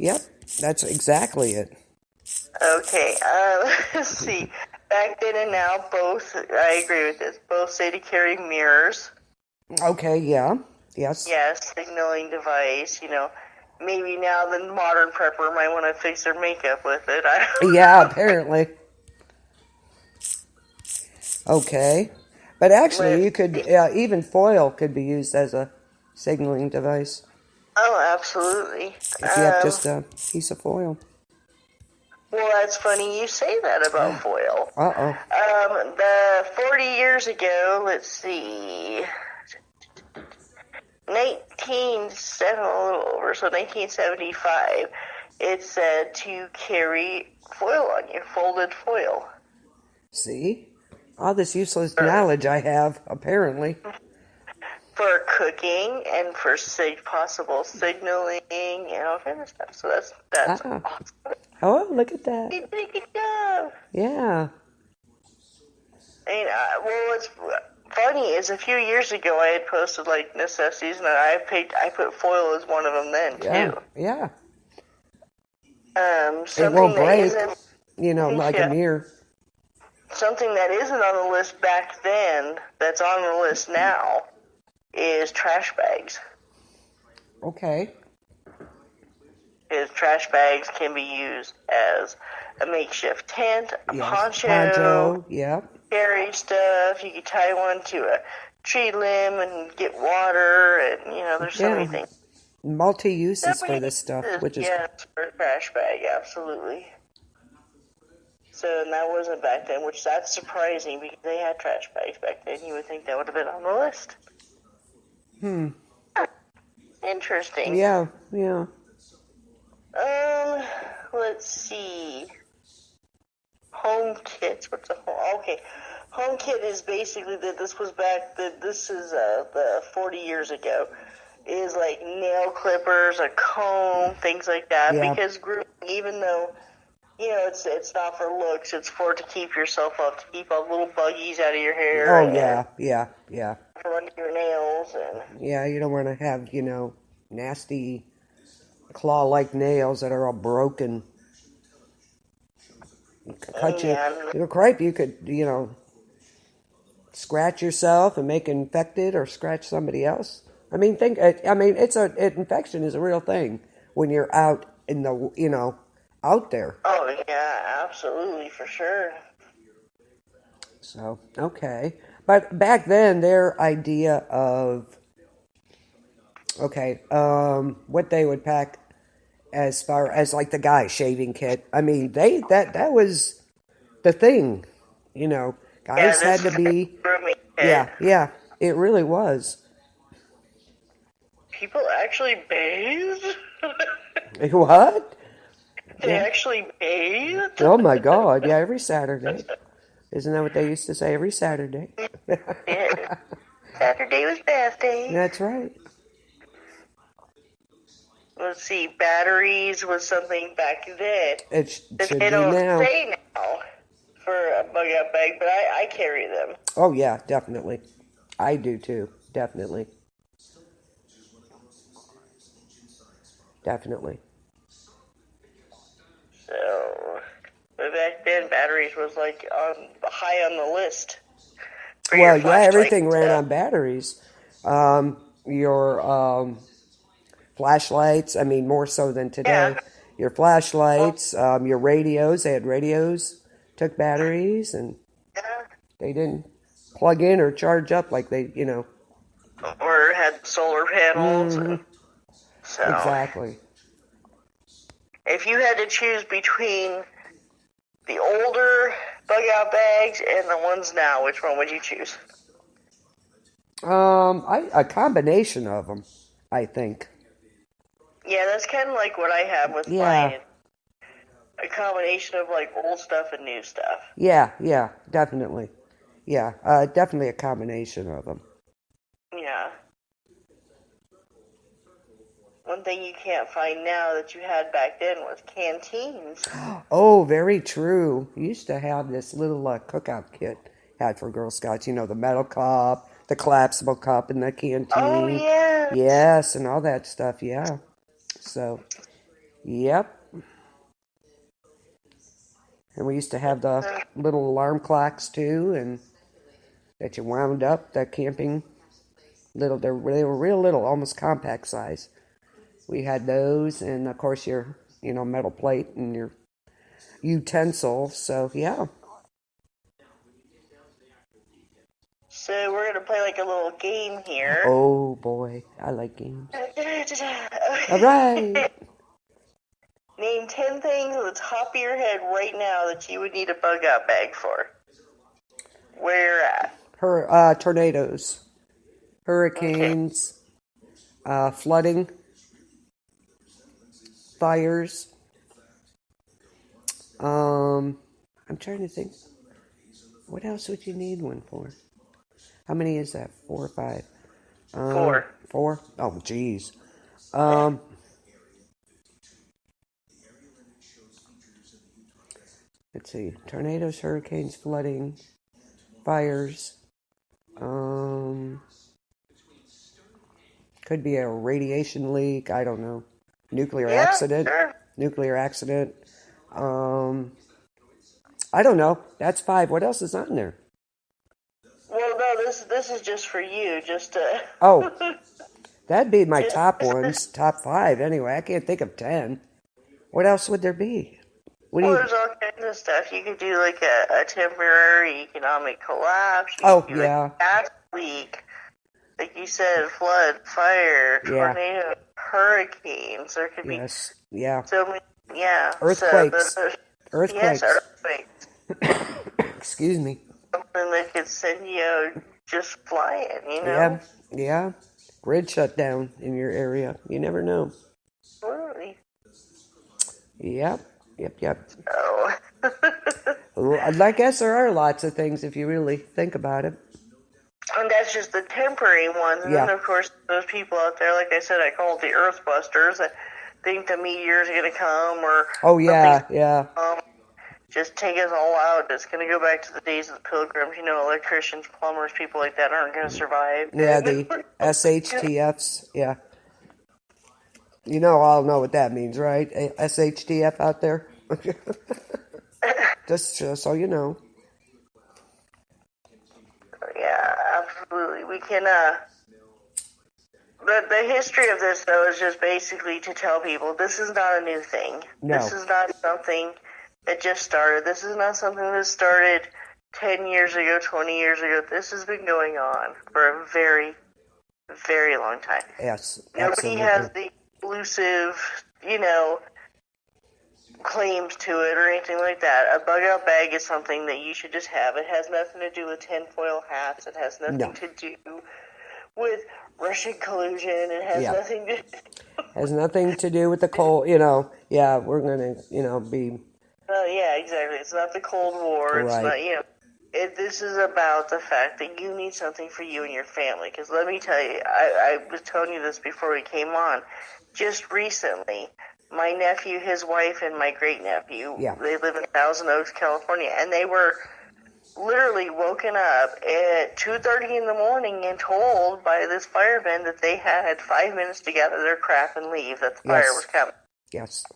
Yep. That's exactly it. Okay. Let's see. Back then and now, both. I agree with this. Both say to carry mirrors. Okay. Yeah. Yes. Yes, signaling device. Maybe now the modern prepper might want to fix their makeup with it. I don't Yeah. Apparently. Okay. But actually, you could even foil could be used as a signaling device Oh, absolutely. if you have just a piece of foil. Well, that's funny you say that about foil. Uh-oh. The 40 years ago, let's see, 1970, a little over, so 1975, it said to carry foil on you, folded foil. See? All this useless knowledge I have, apparently. For cooking and for possible signaling and all kinds of stuff. So that's awesome. Oh, look at that. You did a good job. Yeah. And, what's funny is a few years ago I had posted like necessities, and I put foil as one of them then too. Yeah. Something it won't break, like yeah. a mirror. Something that isn't on the list back then, that's on the list now, is trash bags. Okay. Because trash bags can be used as a makeshift tent, a poncho, yeah. Carry stuff. You can tie one to a tree limb and get water, and there's so many things. Multi-uses for this stuff, which is for a trash bag, absolutely. So, and that wasn't back then, which that's surprising because they had trash bags back then. You would think that would have been on the list. Interesting. Yeah. Let's see. Home kits. What's a home? Okay. Home kit is basically this is the 40 years ago, is like nail clippers, a comb, things like that. Yeah. Because grooming, even though, it's not for looks, it's for to keep yourself up, to keep all little buggies out of your hair. Oh, yeah. From under your nails. Yeah, you don't want to have, nasty claw-like nails that are all broken. You could cut you could, scratch yourself and make it infected or scratch somebody else. I mean, infection is a real thing when you're out in the, out there. Oh, yeah, absolutely, for sure. So, okay. But back then, their idea of, what they would pack as far as like the guy shaving kit, I mean, that was the thing, guys had to be, yeah, it really was. People actually bathed? What? They actually bathed? Oh my God, yeah, every Saturday. Isn't that what they used to say? Every Saturday. Yeah. Saturday was bath day. That's right. Let's see, batteries was something back then. It should be they don't now. say now for a bug out bag, but I carry them. Oh yeah, definitely. I do too. Definitely. So, but back then, batteries was like high on the list. Well, yeah, everything ran on batteries. Your flashlights, I mean, more so than today. Yeah. Your flashlights, your radios, they had radios, took batteries, and they didn't plug in or charge up like they, Or had solar panels. Mm-hmm. So, exactly. If you had to choose between the older bug-out bags and the ones now, which one would you choose? A combination of them, I think. Yeah, that's kind of like what I have with mine. A combination of like old stuff and new stuff. Yeah, definitely. Yeah, definitely a combination of them. Yeah. One one thing you can't find now that you had back then was canteens. Oh, very true. You used to have this little cookout kit had for Girl Scouts. You know, the metal cup, the collapsible cup in the canteen. Oh, yes. Yes, and all that stuff, yeah. So, yep. And we used to have the little alarm clocks, too, and that you wound up, the camping little, they were real little, almost compact size. We had those, and of course your, metal plate and your utensil. So yeah. So we're gonna play like a little game here. Oh boy, I like games. All right. Name 10 things on the top of your head right now that you would need a bug out bag for. Where you're at. Tornadoes, hurricanes, flooding, fires. I'm trying to think. What else would you need one for? How many is that? 4 or 5? 4. 4? Oh, geez. Let's see. Tornadoes, hurricanes, flooding, fires. Could be a radiation leak. I don't know. Nuclear accident. Sure. Nuclear accident. I don't know. That's 5. What else is on there? Well, no, this is just for you. Just to... Oh, that'd be my top ones. Top 5 anyway. I can't think of 10. What else would there be? There's all kinds of stuff. You could do like a temporary economic collapse. You could do yeah. like a gas leak. Like you said, flood, fire, tornado, hurricanes. There could be so many. Yeah. Earthquakes. Yes, earthquakes. Excuse me. Something that could send you just flying, Yeah. Grid shutdown in your area. You never know. Absolutely. Yep. Oh. Well, I guess there are lots of things if you really think about it. And that's just the temporary ones. And then, of course, those people out there, like I said, I call it the Earthbusters, that think the meteors are going to come or... Oh, yeah. Just take us all out. It's going to go back to the days of the pilgrims. Electricians, plumbers, people like that aren't going to survive. Yeah, the SHTFs, yeah. All know what that means, right? SHTF out there? Just so you know. Yeah, absolutely. We can, the history of this, though, is just basically to tell people this is not a new thing. No. This is not something that just started. This is not something that started 10 years ago, 20 years ago. This has been going on for a very, very long time. Yes, Nobody has the exclusive, claims to it or anything like that. A bug-out bag is something that you should just have. It has nothing to do with tinfoil hats. It has nothing to do with Russian collusion. It has nothing to has nothing to do with the cold, we're going to, be... yeah, exactly. It's not the Cold War. It's not, this is about the fact that you need something for you and your family. Because let me tell you, I was telling you this before we came on. Just recently, my nephew, his wife, and my great-nephew, they live in Thousand Oaks, California, and they were literally woken up at 2:30 in the morning and told by this fireman that they had 5 minutes to gather their crap and leave, that the fire was coming. Yes.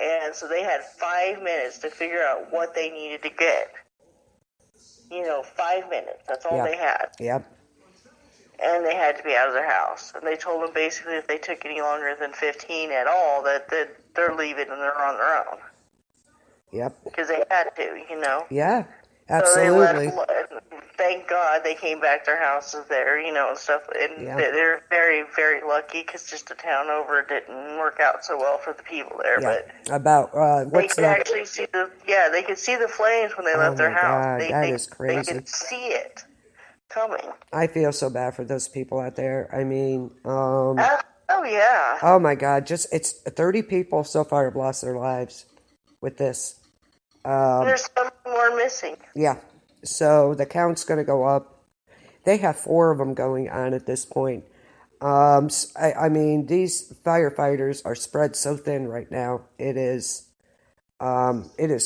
And so they had 5 minutes to figure out what they needed to get. 5 minutes. That's all they had. Yep. And they had to be out of their house. And they told them basically if they took any longer than 15 at all, that they're leaving and they're on their own. Yep. Because they had to, Yeah, absolutely. So they left. Thank God they came back. Their house is there, and stuff. And they're very, very lucky because just the town over didn't work out so well for the people there. Yeah. But about what's they could actually see they could see the flames when they left their house. God, that is crazy. They could see it coming. I feel so bad for those people out there. I mean, oh yeah. Oh my God, it's 30 people so far have lost their lives with this. There's some more missing. Yeah. So the count's going to go up. They have 4 of them going on at this point. I mean, these firefighters are spread so thin right now. It is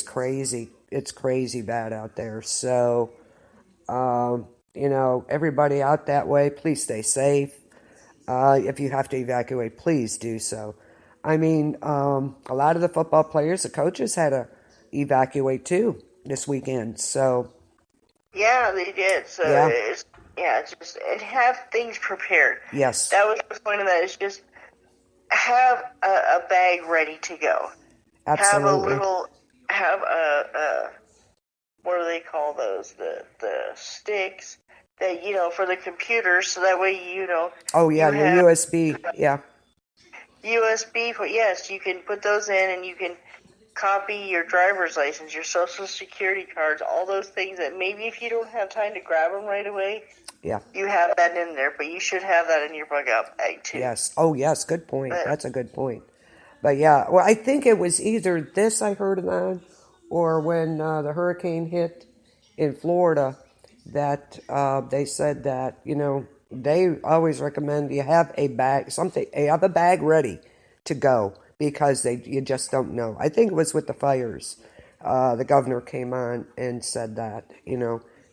crazy. It's crazy bad out there. So, everybody out that way, please stay safe. If you have to evacuate, please do so. I mean, a lot of the football players, the coaches had to evacuate too this weekend. So, Yeah, they did. So yeah, just and have things prepared. yes, That was the point of that. Is just have a bag ready to go. Have a absolutely. little, have a what do they call those? The sticks that for the computer, so that way Oh, yeah, you your have USB. Yeah, USB. Yes, you can put those in, and you can copy your driver's license, your social security cards, all those things that maybe if you don't have time to grab them right away, yeah, you have that in there, but you should have that in your bug out bag too. yes. Oh, yes, good point. But, That's a good point. But yeah, well, I think it was either this I heard about or when the hurricane hit in Florida that they said that, they always recommend you have a bag, you have a bag ready to go because you just don't know. I think it was with the fires. The governor came on and said that,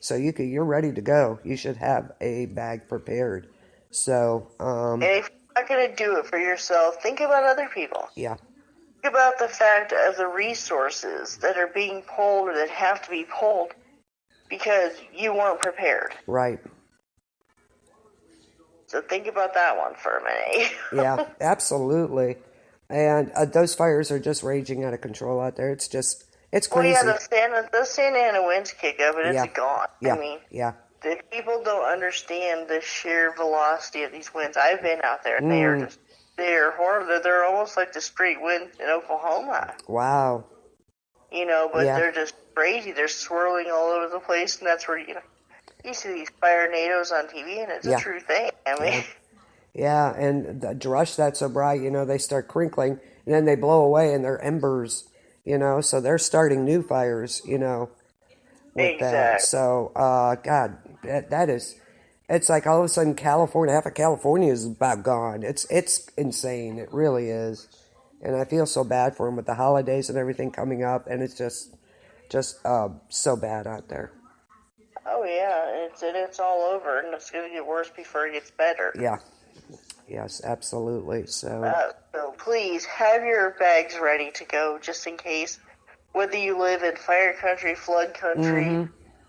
so you're ready to go. You should have a bag prepared. So, and if you're not going to do it for yourself, think about other people. yeah, Think about the fact of the resources that are being pulled or that have to be pulled because you weren't prepared. right. So think about that one for a minute. Yeah, absolutely. And those fires are just raging out of control out there. It's Well, yeah, crazy. those Santa Ana winds kick up and Yeah, it's gone. yeah, I mean, yeah. the people don't understand the sheer velocity of these winds. I've been out there, and they're horrible. They're almost like the straight winds in Oklahoma. Wow. But Yeah, they're just crazy. They're swirling all over the place, and that's where you see these fire tornadoes on TV, and it's a yeah, true thing. I mean, yeah, yeah. And the drush that's so bright, they start crinkling, and then they blow away, and they're embers. So they're starting new fires. With that. exactly. So, God, that is. It's like all of a sudden half of California is about gone. It's insane. It really is. And I feel so bad for them with the holidays and everything coming up, and it's just so bad out there. Oh yeah, it's all over, and it's going to get worse before it gets better. Yeah, yes, absolutely. So, So please have your bags ready to go just in case, whether you live in fire country, flood country,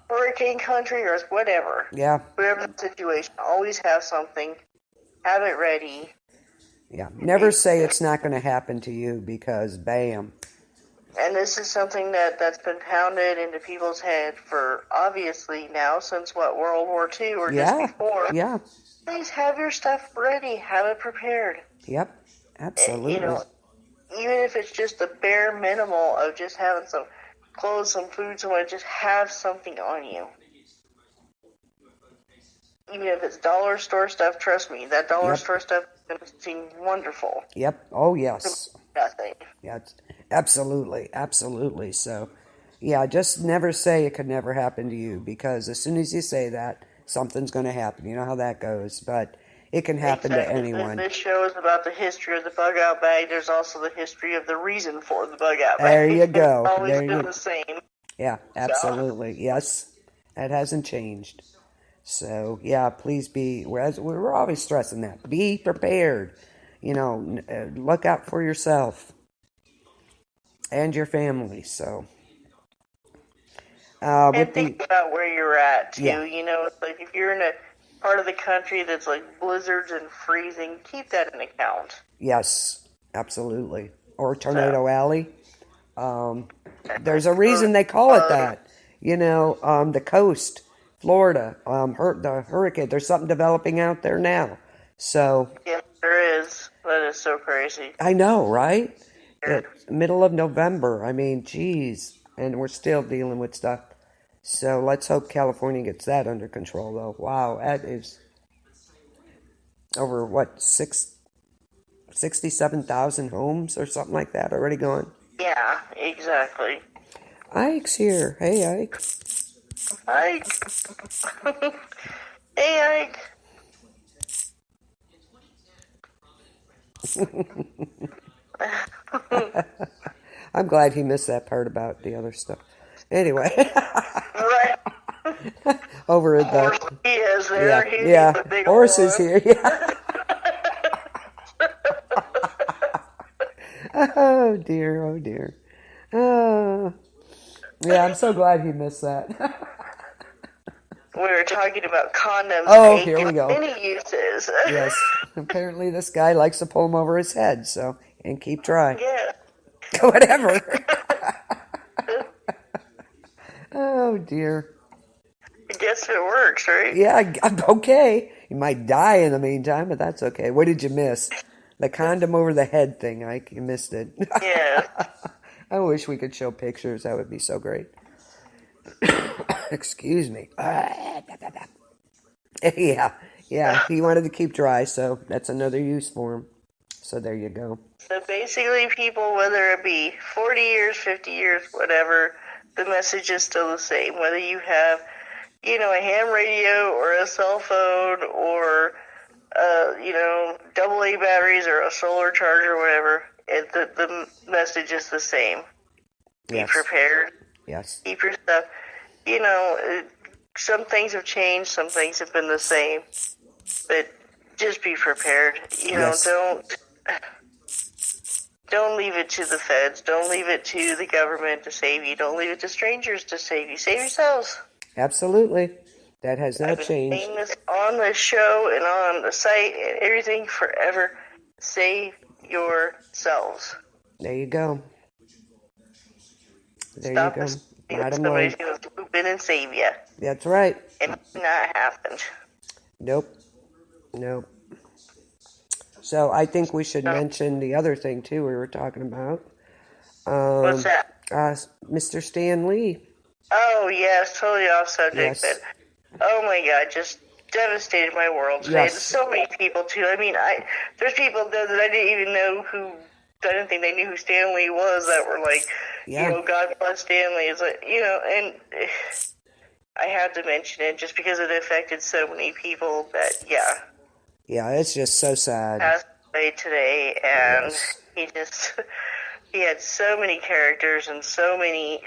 hurricane country, or whatever. yeah, Whatever the situation, always have something. Have it ready. yeah. Never say it's not going to happen to you because, bam. And this is something that's been pounded into people's head for obviously now since World War II or just Yeah, before. yeah, Please have your stuff ready. Have it prepared. yep, absolutely. Even if it's just the bare minimal of just having some clothes, some food, just have something on you. Even if it's dollar store stuff, trust me, that dollar store stuff is going to seem wonderful. Yep. Oh, yes. Nothing. Yeah, absolutely, absolutely. So, yeah, just never say it could never happen to you because as soon as you say that, something's going to happen. You know how that goes, but it can happen to anyone. This show is about the history of the bug out bag. There's also the history of the reason for the bug out bag. There you go. It's always been the same. Yeah, absolutely. Yes, that hasn't changed. So, yeah, please we're always stressing that. Be prepared. Look out for yourself and your family. So, And think about where you're at, too. Yeah. It's like if you're in a part of the country that's like blizzards and freezing, keep that in account. Yes, absolutely. Or Tornado Alley. There's a reason they call it that. The coast, Florida, the hurricane. There's something developing out there now. So. Yes, there is. That is so crazy. I know, right? It's middle of November. I mean, geez. And we're still dealing with stuff. So let's hope California gets that under control, though. Wow, that is over, 67,000 homes or something like that already gone? Yeah, exactly. Ike's here. Hey, Ike. Ike. Hey, Ike. I'm glad he missed that part about the other stuff. Anyway, Right. over at Horse the he is yeah, there. He's yeah, the big old horse is one. here. Yeah. Oh dear, oh dear. Oh, yeah, I'm so glad he missed that. We were talking about condoms Oh, here we taking go. many uses. Yes, apparently this guy likes to pull him over his head, so and keep dry. Yeah. Whatever. Oh dear. I guess it works, right? Yeah, okay. You might die in the meantime, but that's okay. What did you miss? The condom over the head thing. You missed it. Yeah. I wish we could show pictures. That would be so great. Excuse me. Yeah, yeah. He wanted to keep dry, so that's another use for him. So there you go. So basically, people, whether it be 40 years, 50 years, whatever, the message is still the same. Whether you have, a ham radio or a cell phone or, AA batteries or a solar charger or whatever, the message is the same. Be Yes. prepared. Yes. Keep your stuff. Some things have changed, some things have been the same, but just be prepared. Yes. Don't leave it to the feds. Don't leave it to the government to save you. Don't leave it to strangers to save you. Save yourselves. Absolutely. That has not I've been changed. saying this on the show and on the site and everything forever. Save yourselves. There you go. There Stop you go. somebody's going to swoop in and save you. That's right. It has not happened. Nope. Nope. So I think we should mention the other thing too we were talking about. What's that? Mr. Stan Lee. Oh, yes, totally off subject, Yes. but oh my God, just devastated my world today. Yes. There's so many people too. I mean, there's people that I didn't even know I didn't think they knew who Stan Lee was that were like, Yeah. God bless Stan Lee. It's like, and I had to mention it just because it affected so many people that, yeah. Yeah, it's just so sad. Passed away today, and Yes. he had so many characters and so many.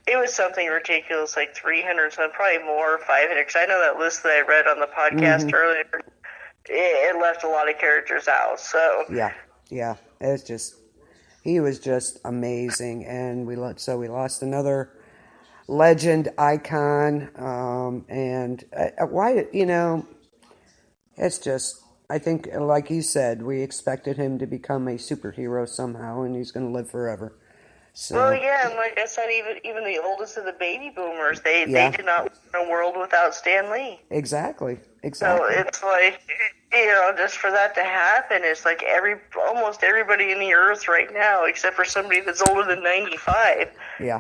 It was something ridiculous, like 300, some probably more, 500. Because I know that list that I read on the podcast earlier. It left a lot of characters out. So Yeah. It's just he was just amazing, and we lost another legend icon. And why it's just, I think, like you said, we expected him to become a superhero somehow, and he's going to live forever. So, well, yeah, and like I said, even the oldest of the baby boomers, they did not live in a world without Stan Lee. Exactly. So it's like, just for that to happen, it's like almost everybody in the earth right now, except for somebody that's older than 95, Yeah.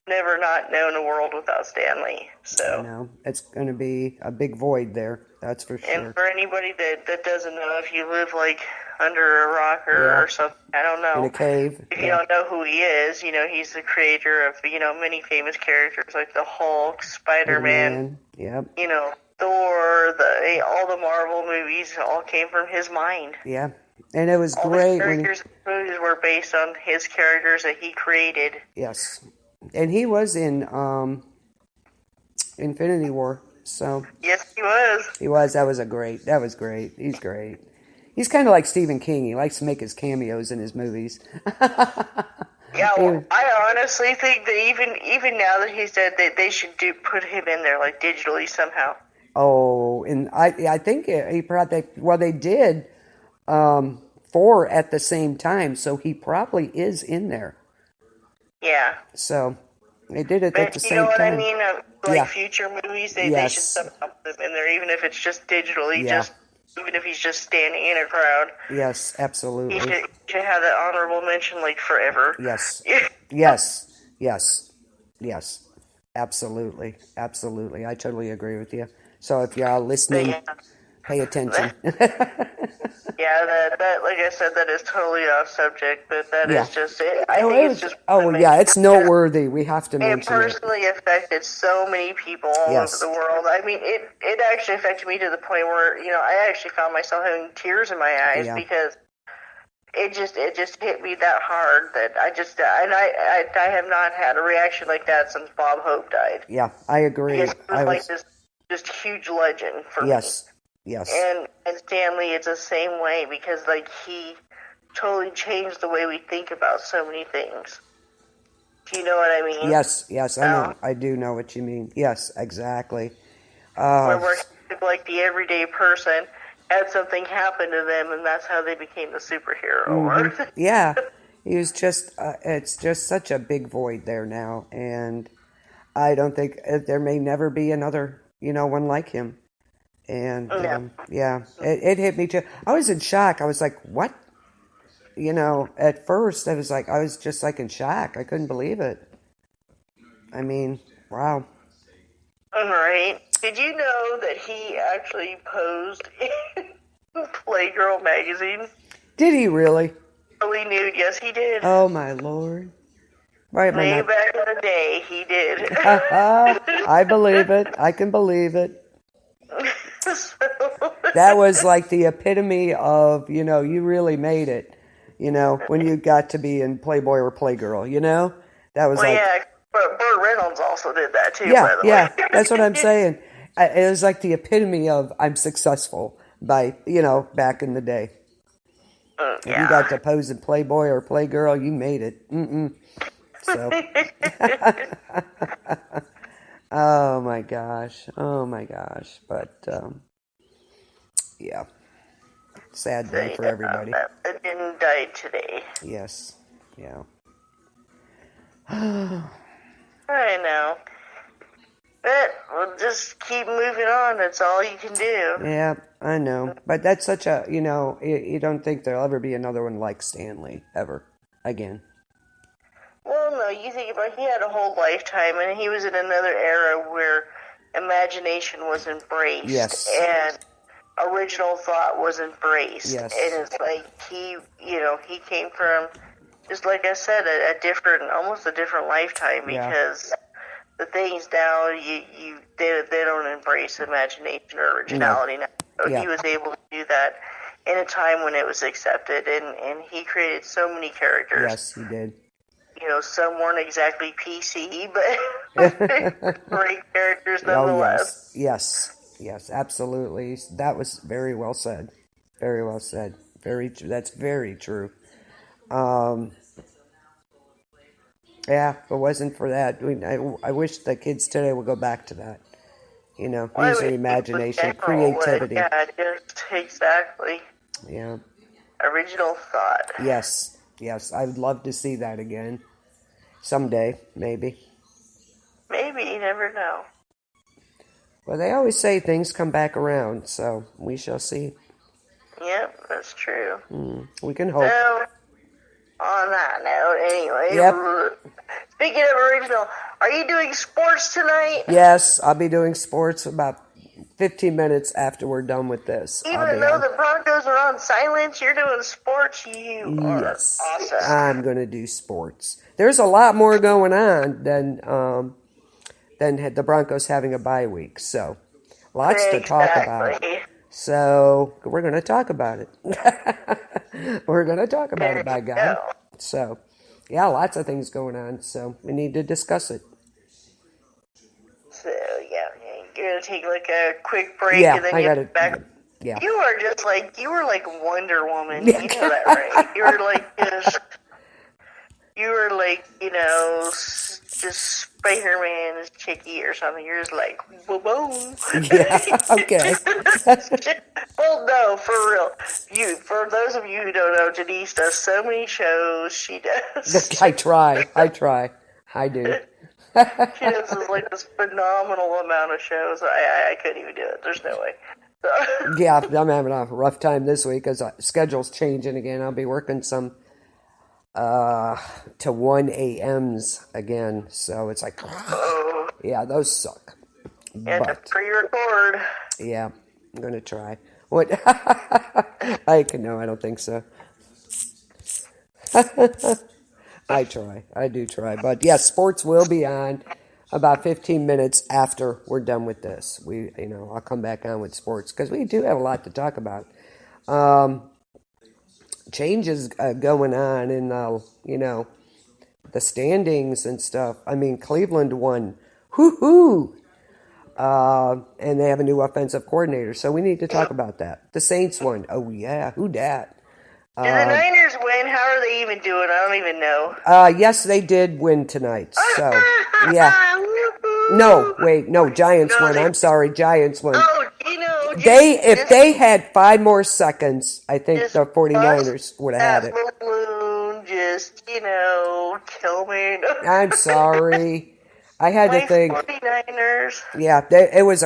never not known a world without Stan Lee. So. No, it's going to be a big void there. That's for sure. And for anybody that doesn't know, if you live like under a rock or something, I don't know. In a cave. If you don't know who he is, he's the creator of, many famous characters like the Hulk, Spider-Man, Yep. Thor, all the Marvel movies all came from his mind. Yeah. And it was All great the characters in movies were based on his characters that he created. Yes. And he was in Infinity War. So Yes, he was. he was. That was great. He's great. He's kind of like Stephen King. He likes to make his cameos in his movies. Yeah, well, I honestly think that even now that he's dead, they should put him in there like digitally somehow. Oh, and I think he probably, well, they did 4 at the same time, so he probably is in there. Yeah. So they did it But at the same you know what time. I mean? Future movies, they should somehow put him in there, even if it's just digitally, even if he's just standing in a crowd. Yes, absolutely. He should have that honorable mention like forever. Yes. Yes. Absolutely. I totally agree with you. So if you're listening, Pay attention. Yeah, that like I said, that is totally off subject, but that Yeah. is just it. I Oh, think it's just one oh to yeah, mention it's because noteworthy. We have to it mention it. personally affected so many people all over the Yes. world. I mean, it actually affected me to the point where, I actually found myself having tears in my eyes Yeah. because it just hit me that hard that I have not had a reaction like that since Bob Hope died. Yeah, I agree. Because he was like this just huge legend for me. Yes. And Stanley, it's the same way because like he totally changed the way we think about so many things. Do you know what I mean? Yes, I know. I do know what you mean. Yes, exactly. Where like the everyday person had something happen to them, and that's how they became the superhero. Mm-hmm. Yeah, he was just. It's just such a big void there now, and I don't think there may never be another, one like him. And it hit me too. I was in shock. I was like, "What?" At first, I was just like in shock. I couldn't believe it. I mean, wow. All right. Did you know that he actually posed in Playgirl magazine? Did he really? Fully nude, yes, he did. Oh my Lord! Right, Way back in the day, he did. I believe it. I can believe it. That was like the epitome of, you really made it. When you got to be in Playboy or Playgirl. That was yeah, but Burt Reynolds also did that too. Yeah, by the yeah, way. That's what I'm saying. It was like the epitome of I'm successful by, back in the day. If you got to pose in Playboy or Playgirl, you made it. So, oh my gosh, but yeah, sad day for everybody. That didn't die today. Yes, yeah. I know. But we'll just keep moving on. That's all you can do. Yeah, I know. But that's such a, you don't think there'll ever be another one like Stanley, ever, again. Well, no, you think about he had a whole lifetime, and he was in another era where imagination was embraced. Yes. And original thought was embraced. Yes. And it's like he came from, just like I said, almost a different lifetime because the things now, they don't embrace imagination or originality now. So he was able to do that in a time when it was accepted, and he created so many characters. Yes, he did. Some weren't exactly PC, but great characters nonetheless. Oh, yes, absolutely. That was very well said. Very well said. That's very true. Yeah, if it wasn't for that, I wish the kids today would go back to that. Using imagination, creativity. Yeah, exactly. Yeah. Original thought. Yes, I would love to see that again. Someday, maybe. Maybe, you never know. Well, they always say things come back around, so we shall see. Yep, that's true. We can hope. So, on that note, anyway. Yep. Speaking of original, are you doing sports tonight? Yes, I'll be doing sports about 15 minutes after we're done with this. Even though the Broncos are on silence, you're doing sports. You are awesome. I'm going to do sports. There's a lot more going on than the Broncos having a bye week. So, lots to talk about. So, we're going to talk about it. We're going to talk about it, by God. So, yeah, lots of things going on. So, we need to discuss it. So, yeah, you're going to take like a quick break and then get back. Yeah. You were like Wonder Woman. You know that, right? You were like, just Spider-Man is Chicky or something. You're just like, boom. Yeah, okay. Well, no, for real. For those of you who don't know, Denise does so many shows. She does. I try. I do. She does like this phenomenal amount of shows. I couldn't even do it. There's no way. So. Yeah, I'm having a rough time this week because schedule's changing again. I'll be working some to 1 a.m.s again. So it's like, yeah, those suck. And to pre-record. Yeah, I'm going to try. What? No, I don't think so. I try. I do try. But yes, sports will be on about 15 minutes after we're done with this. I'll come back on with sports because we do have a lot to talk about. Changes going on in, the standings and stuff. I mean, Cleveland won. Whoo-hoo! And they have a new offensive coordinator, so we need to talk about that. The Saints won. Oh, yeah. Who dat? Did the Niners win? How are they even doing? I don't even know. Yes, they did win tonight. So, yeah. No, wait. No, Giants won. I'm sorry. Giants won. Oh, If they had 5 more seconds, I think the 49ers would have had it. Balloon, kill me. I'm sorry. I had to think. 49ers. Yeah, it was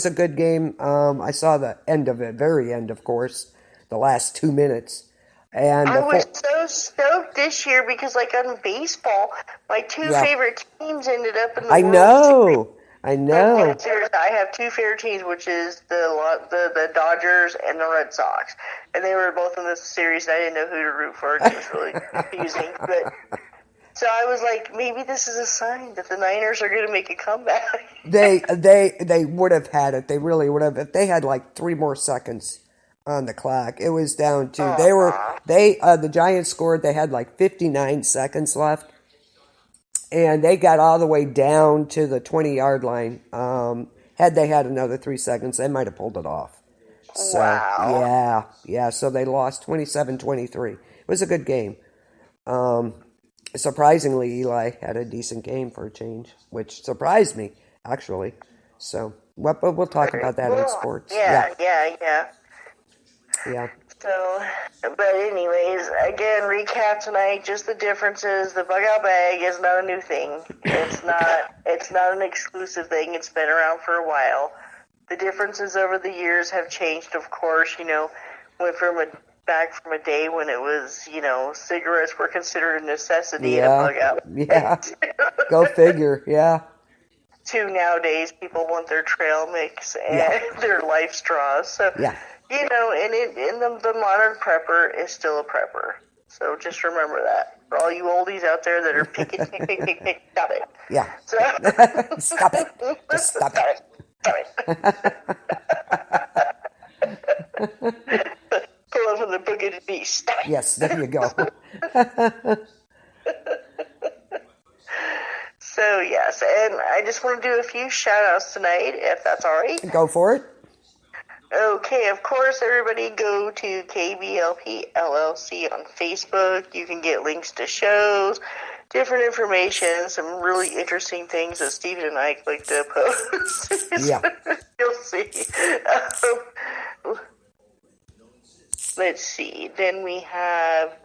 a good game. I saw the end of it, very end, of course, the last 2 minutes. And I was so stoked this year because, like, on baseball, my two favorite teams ended up in the World Series. I know. I have 2 favorite teams, which is the Dodgers and the Red Sox, and they were both in this series. And I didn't know who to root for. It was really confusing, but. So I was like, maybe this is a sign that the Niners are going to make a comeback. They would have had it. They really would have. If they had like 3 more seconds on the clock, it was down to the Giants scored. They had like 59 seconds left, and they got all the way down to the 20-yard line. Had they had another 3 seconds, they might have pulled it off. So, wow. Yeah. So they lost 27-23. It was a good game. Surprisingly, Eli had a decent game for a change, which surprised me, actually. So, but we'll talk about that in sports. Yeah. So, but anyways, again, recap tonight, just the differences. The bug out bag is not a new thing. It's not an exclusive thing. It's been around for a while. The differences over the years have changed, of course. Went back from a day when it was, cigarettes were considered a necessity in a bug out. Yeah. Go figure. Yeah. To nowadays, people want their trail mix and their life straws. So, and the modern prepper is still a prepper. So just remember that. For all you oldies out there that are pick, stop it. Yeah. So, stop it. Just stop it. Stop it. Pull up from the book of the beast. Yes, there you go. So, yes, and I just want to do a few shout-outs tonight, if that's all right. Go for it. Okay, of course, everybody go to KBLP LLC on Facebook. You can get links to shows, different information, some really interesting things that Stephen and I like to post. Yeah. You'll see. Let's see. Then we have,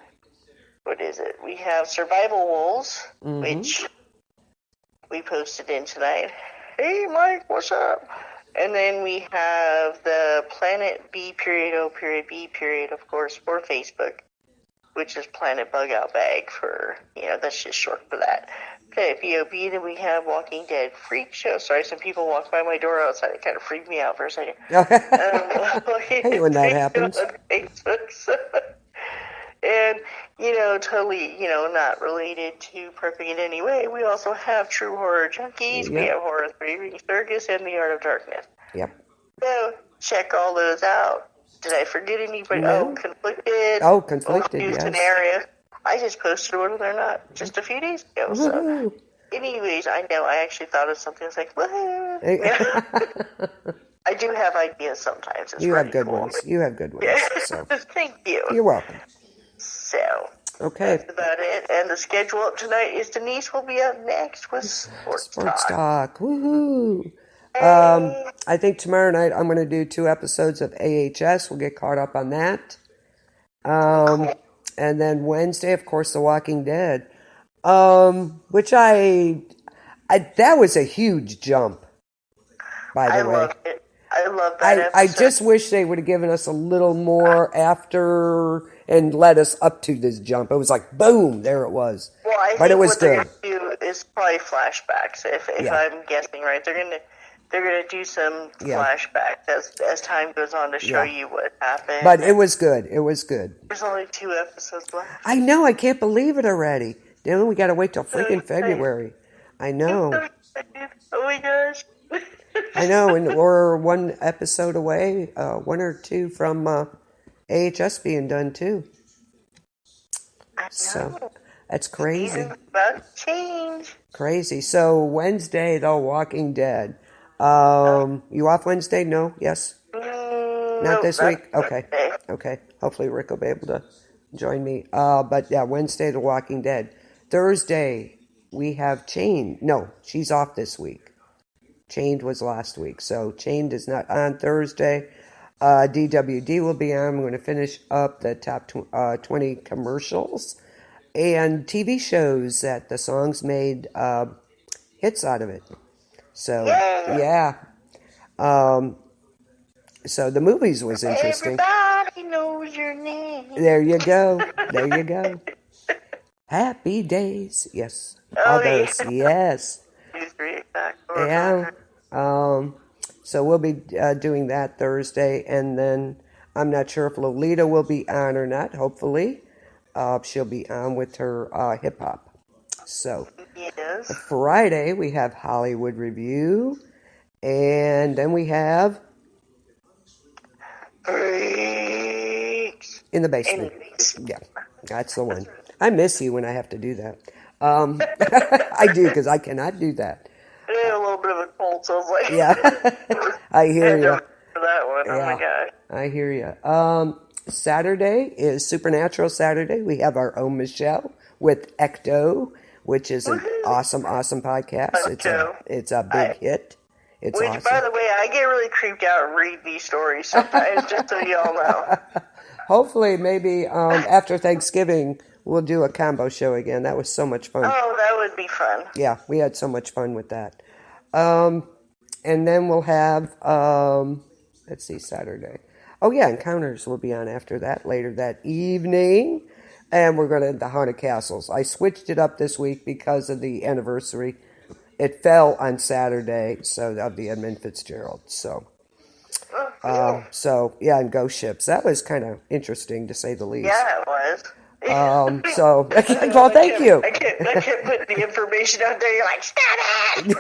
what is it? We have Survival Wolves, which we posted in tonight. Hey, Mike, what's up? And then we have the Planet B.O.B, of course, for Facebook, which is Planet Bug Out Bag for, that's just short for that. Planet B.O.B, then we have Walking Dead Freak Show. Sorry, some people walked by my door outside. It kind of freaked me out for a second. Hey, when that happens. And, totally, not related to prepping in any way. We also have True Horror Junkies. Yep. We have Horror 3 Ring Circus and The Art of Darkness. Yep. So, check all those out. Did I forget anybody? No. Conflicted. Yes. Scenario. I just posted one of them just a few days ago. So, anyways, I know I actually thought of something. I was like, woohoo. I do have ideas sometimes. It's you have good cool. ones. You have good ones. So. Thank you. You're welcome. So, okay. That's about it. And the schedule up tonight is Denise will be up next with Sports Talk. Woohoo. Hey. I think tomorrow night I'm going to do 2 episodes of AHS. We'll get caught up on that. Cool. And then Wednesday, of course, The Walking Dead, which I that was a huge jump, by the way. Loved it. I love that episode. I just wish they would have given us a little more after and led us up to this jump. It was like, boom, there it was. Well, I but think it was what good. they're going to do is probably flashbacks, if I'm guessing right. They're they're gonna do some Yeah. flashbacks as time goes on to show you what happened. But it was good. It was good. There's only 2 episodes left. I know. I can't believe it already. Then we got to wait till freaking February. I know. Oh my gosh. I know, and we're 1 episode away, 1 or 2 from AHS being done too. I know. So that's crazy. Season's about to change. Crazy. So Wednesday, The Walking Dead. You off Wednesday? No? Yes? Not this week? Okay. Okay. Hopefully Rick will be able to join me. But yeah, Wednesday, The Walking Dead. Thursday, we have Chained. No, she's off this week. Chained was last week. So Chained is not on Thursday. DWD will be on. I'm going to finish up the top 20 commercials and TV shows that the songs made hits out of it. So, yeah. So the movies was interesting. Everybody knows your name. There you go. There you go. Happy Days. Yes. All those. Yes. 2, 3, back. Yeah. So we'll be doing that Thursday, and then I'm not sure if Lolita will be on or not. Hopefully, she'll be on with her hip hop. So Yes. Friday we have Hollywood Review, and then we have Freaks. In the Basement. Yeah, that's the one. I miss you when I have to do that. I do, because I cannot do that. I had a little bit of a cold, so I was like, Yeah, I hear you. For that one. Oh my god. I hear you. Saturday is Supernatural Saturday. We have our own Michelle with Ecto, which is an awesome podcast. It's a big hit. It's Which, awesome. by the way, I get really creeped out and read these stories sometimes, just so y'all know. Hopefully, maybe after Thanksgiving, we'll do a combo show again. That was so much fun. Oh, that would be fun. Yeah, we had so much fun with that. And then we'll have, let's see, Saturday. Oh, yeah, Encounters will be on after that, later that evening. And we're going to the Haunted Castles. I switched it up this week because of the anniversary. It fell on Saturday, so of the Edmund Fitzgerald. So, yeah, and Ghost Ships. That was kind of interesting, to say the least. Yeah, it was. So, well, thank you. I can't put the information out there. You're like, stop it!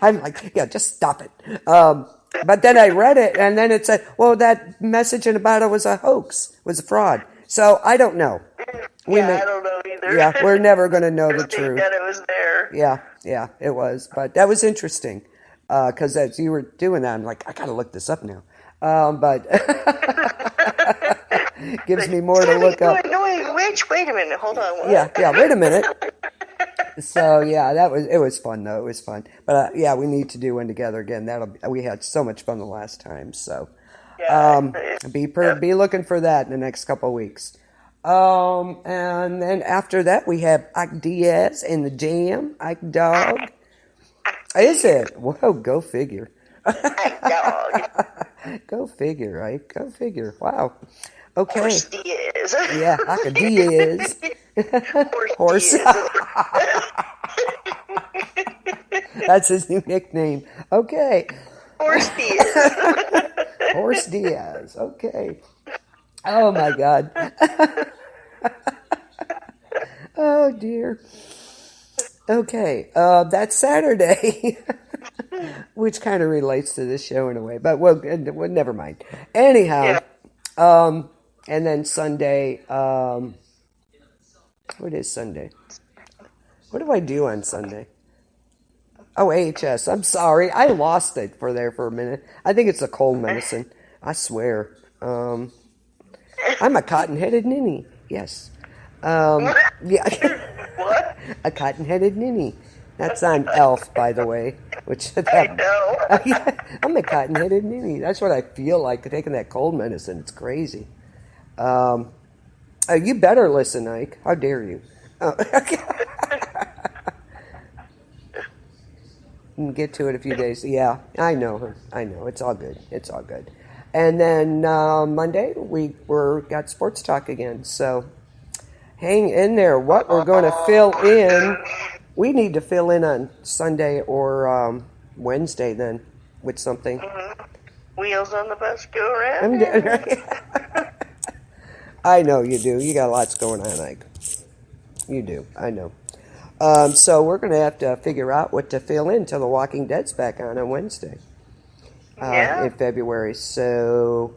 I'm like, yeah, just stop it. But then I read it, and then it said, well, that message about it was a hoax, was a fraud. So I don't know. I don't know either. Yeah, we're never going to know the truth. That it was there. Yeah, it was. But that was interesting, because as you were doing that, I'm like, I got to look this up now. But gives me more to look up. Rich, wait a minute, hold on. What? Yeah, wait a minute. So yeah, it was fun though. It was fun. But yeah, we need to do one together again. We had so much fun the last time. So be looking for that in the next couple of weeks. And then after that we have Ike Diaz and the Jam, Ike Dog. Is it? Whoa, go figure. Ike Dog. Go figure, Ike. Go figure. Wow. Okay. Horse Diaz. Yeah, Ike Diaz. Horse. That's his new nickname. Okay. Horse Diaz. Horse Diaz. Okay. Oh my God. Oh dear. Okay. That's Saturday, which kind of relates to this show in a way, but well, never mind. Anyhow, and then Sunday. What is Sunday? What do I do on Sunday? Oh, AHS. I'm sorry. I lost it for a minute. I think it's a cold medicine. I swear. I'm a cotton-headed ninny. Yes. Yeah. What? A cotton-headed ninny. That's on Elf, by the way. Which I know. Yeah, I'm a cotton-headed ninny. That's what I feel like taking that cold medicine. It's crazy. You better listen, Ike. How dare you? Get to it a few days. Yeah, I know her. I know. It's all good. It's all good. And then Monday, we got sports talk again. So hang in there. What we're going to fill in We need to fill in on Sunday or Wednesday then with something. Mm-hmm. Wheels on the bus go around. I know you do. You got lots going on, Ike. You do. I know. So we're going to have to figure out what to fill in till The Walking Dead's back on Wednesday in February. So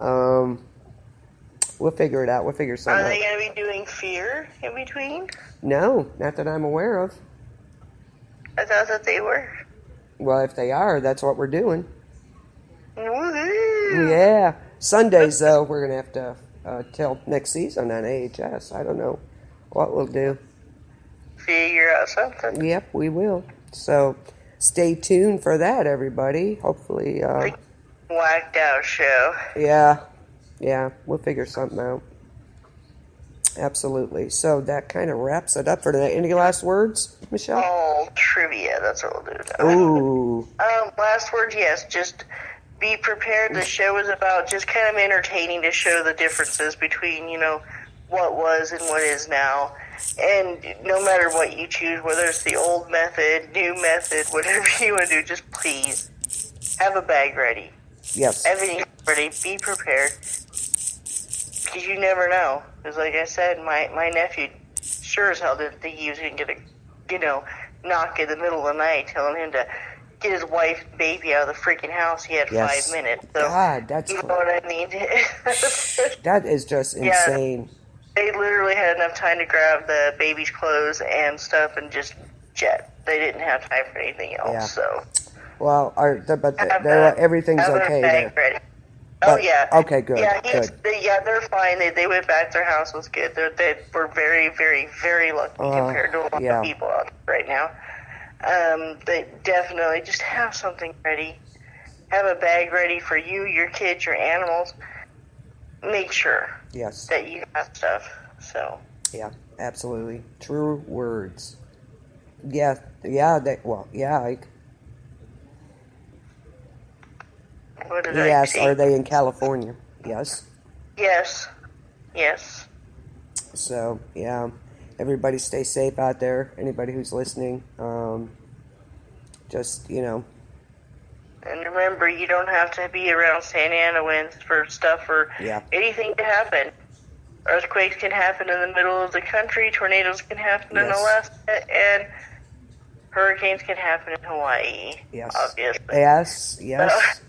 we'll figure it out. We'll figure something out. Are they going to be doing Fear in between? No, not that I'm aware of. I thought that they were. Well, if they are, that's what we're doing. Woo-hoo. Yeah. Sundays, though, we're going to have to till next season on AHS. I don't know what we'll do. Figure out something. Yep, we will. So stay tuned for that, everybody. Hopefully. Whacked out show. Yeah, we'll figure something out. Absolutely. So that kind of wraps it up for tonight. Any last words, Michelle? Oh, trivia. That's what we'll do now. Ooh. Last words, yes. Just be prepared. The show is about just kind of entertaining to show the differences between, what was and what is now. And no matter what you choose, whether it's the old method, new method, whatever you want to do, just please have a bag ready. Yes. Everything ready. Be prepared. Because you never know. Because like I said, my nephew sure as hell didn't think he was going to get a, knock in the middle of the night telling him to get his wife's baby out of the freaking house. He had 5 minutes. So, God, that's you know what I mean? that is just insane. Yeah, they literally had enough time to grab the baby's clothes and stuff and just jet. They didn't have time for anything else. Yeah. So. Well, everything's okay there. Ready. But, yeah. Okay, good. Yeah, good. They're fine. They went back. Their house was good. They were very, very, very lucky compared to a lot of people out there right now. They definitely just have something ready. Have a bag ready for you, your kids, your animals. Make sure that you got stuff. So. Yeah, absolutely. True words. Yeah. Ike. What did Yes, I say? are they in California? Yes. Yes. So, yeah, everybody stay safe out there. Anybody who's listening, just, And remember, you don't have to be around Santa Ana winds for stuff or anything to happen. Earthquakes can happen in the middle of the country. Tornadoes can happen in Alaska. And hurricanes can happen in Hawaii. Yes. Obviously.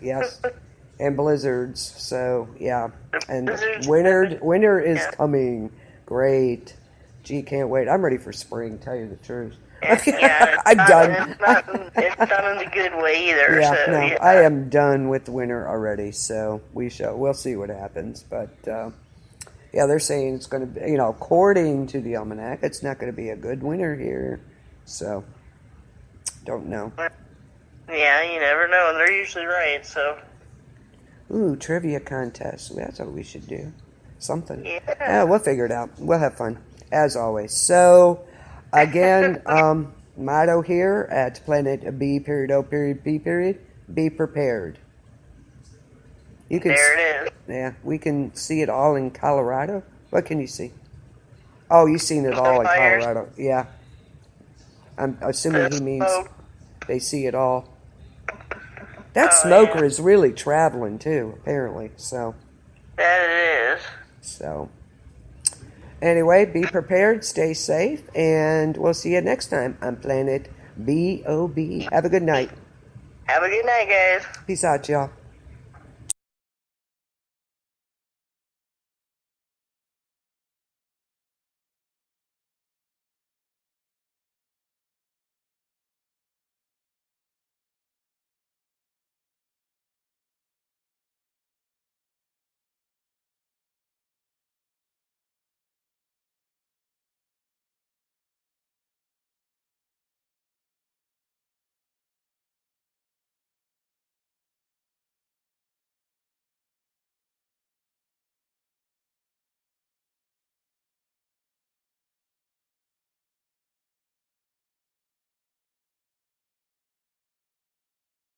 Yes. And blizzards. So, yeah. And winter is coming. Great. Gee, can't wait. I'm ready for spring, tell you the truth. I'm done. It's not in a good way either. I am done with winter already. So we'll see what happens. But, they're saying it's going to be, according to the almanac, it's not going to be a good winter here. So, don't know. Yeah, you never know, and they're usually right, so. Ooh, trivia contest. That's what we should do. Something. Yeah. We'll figure it out. We'll have fun, as always. So, again, motto here at Planet B.O.B. Be prepared. There it is. Yeah, we can see it all in Colorado. What can you see? Oh, you've seen it all in Colorado. Yeah. I'm assuming he means they see it all. That smoker is really traveling too, apparently. So. That it is. So. Anyway, be prepared, stay safe, and we'll see you next time on Planet B.O.B. Have a good night. Have a good night, guys. Peace out, y'all.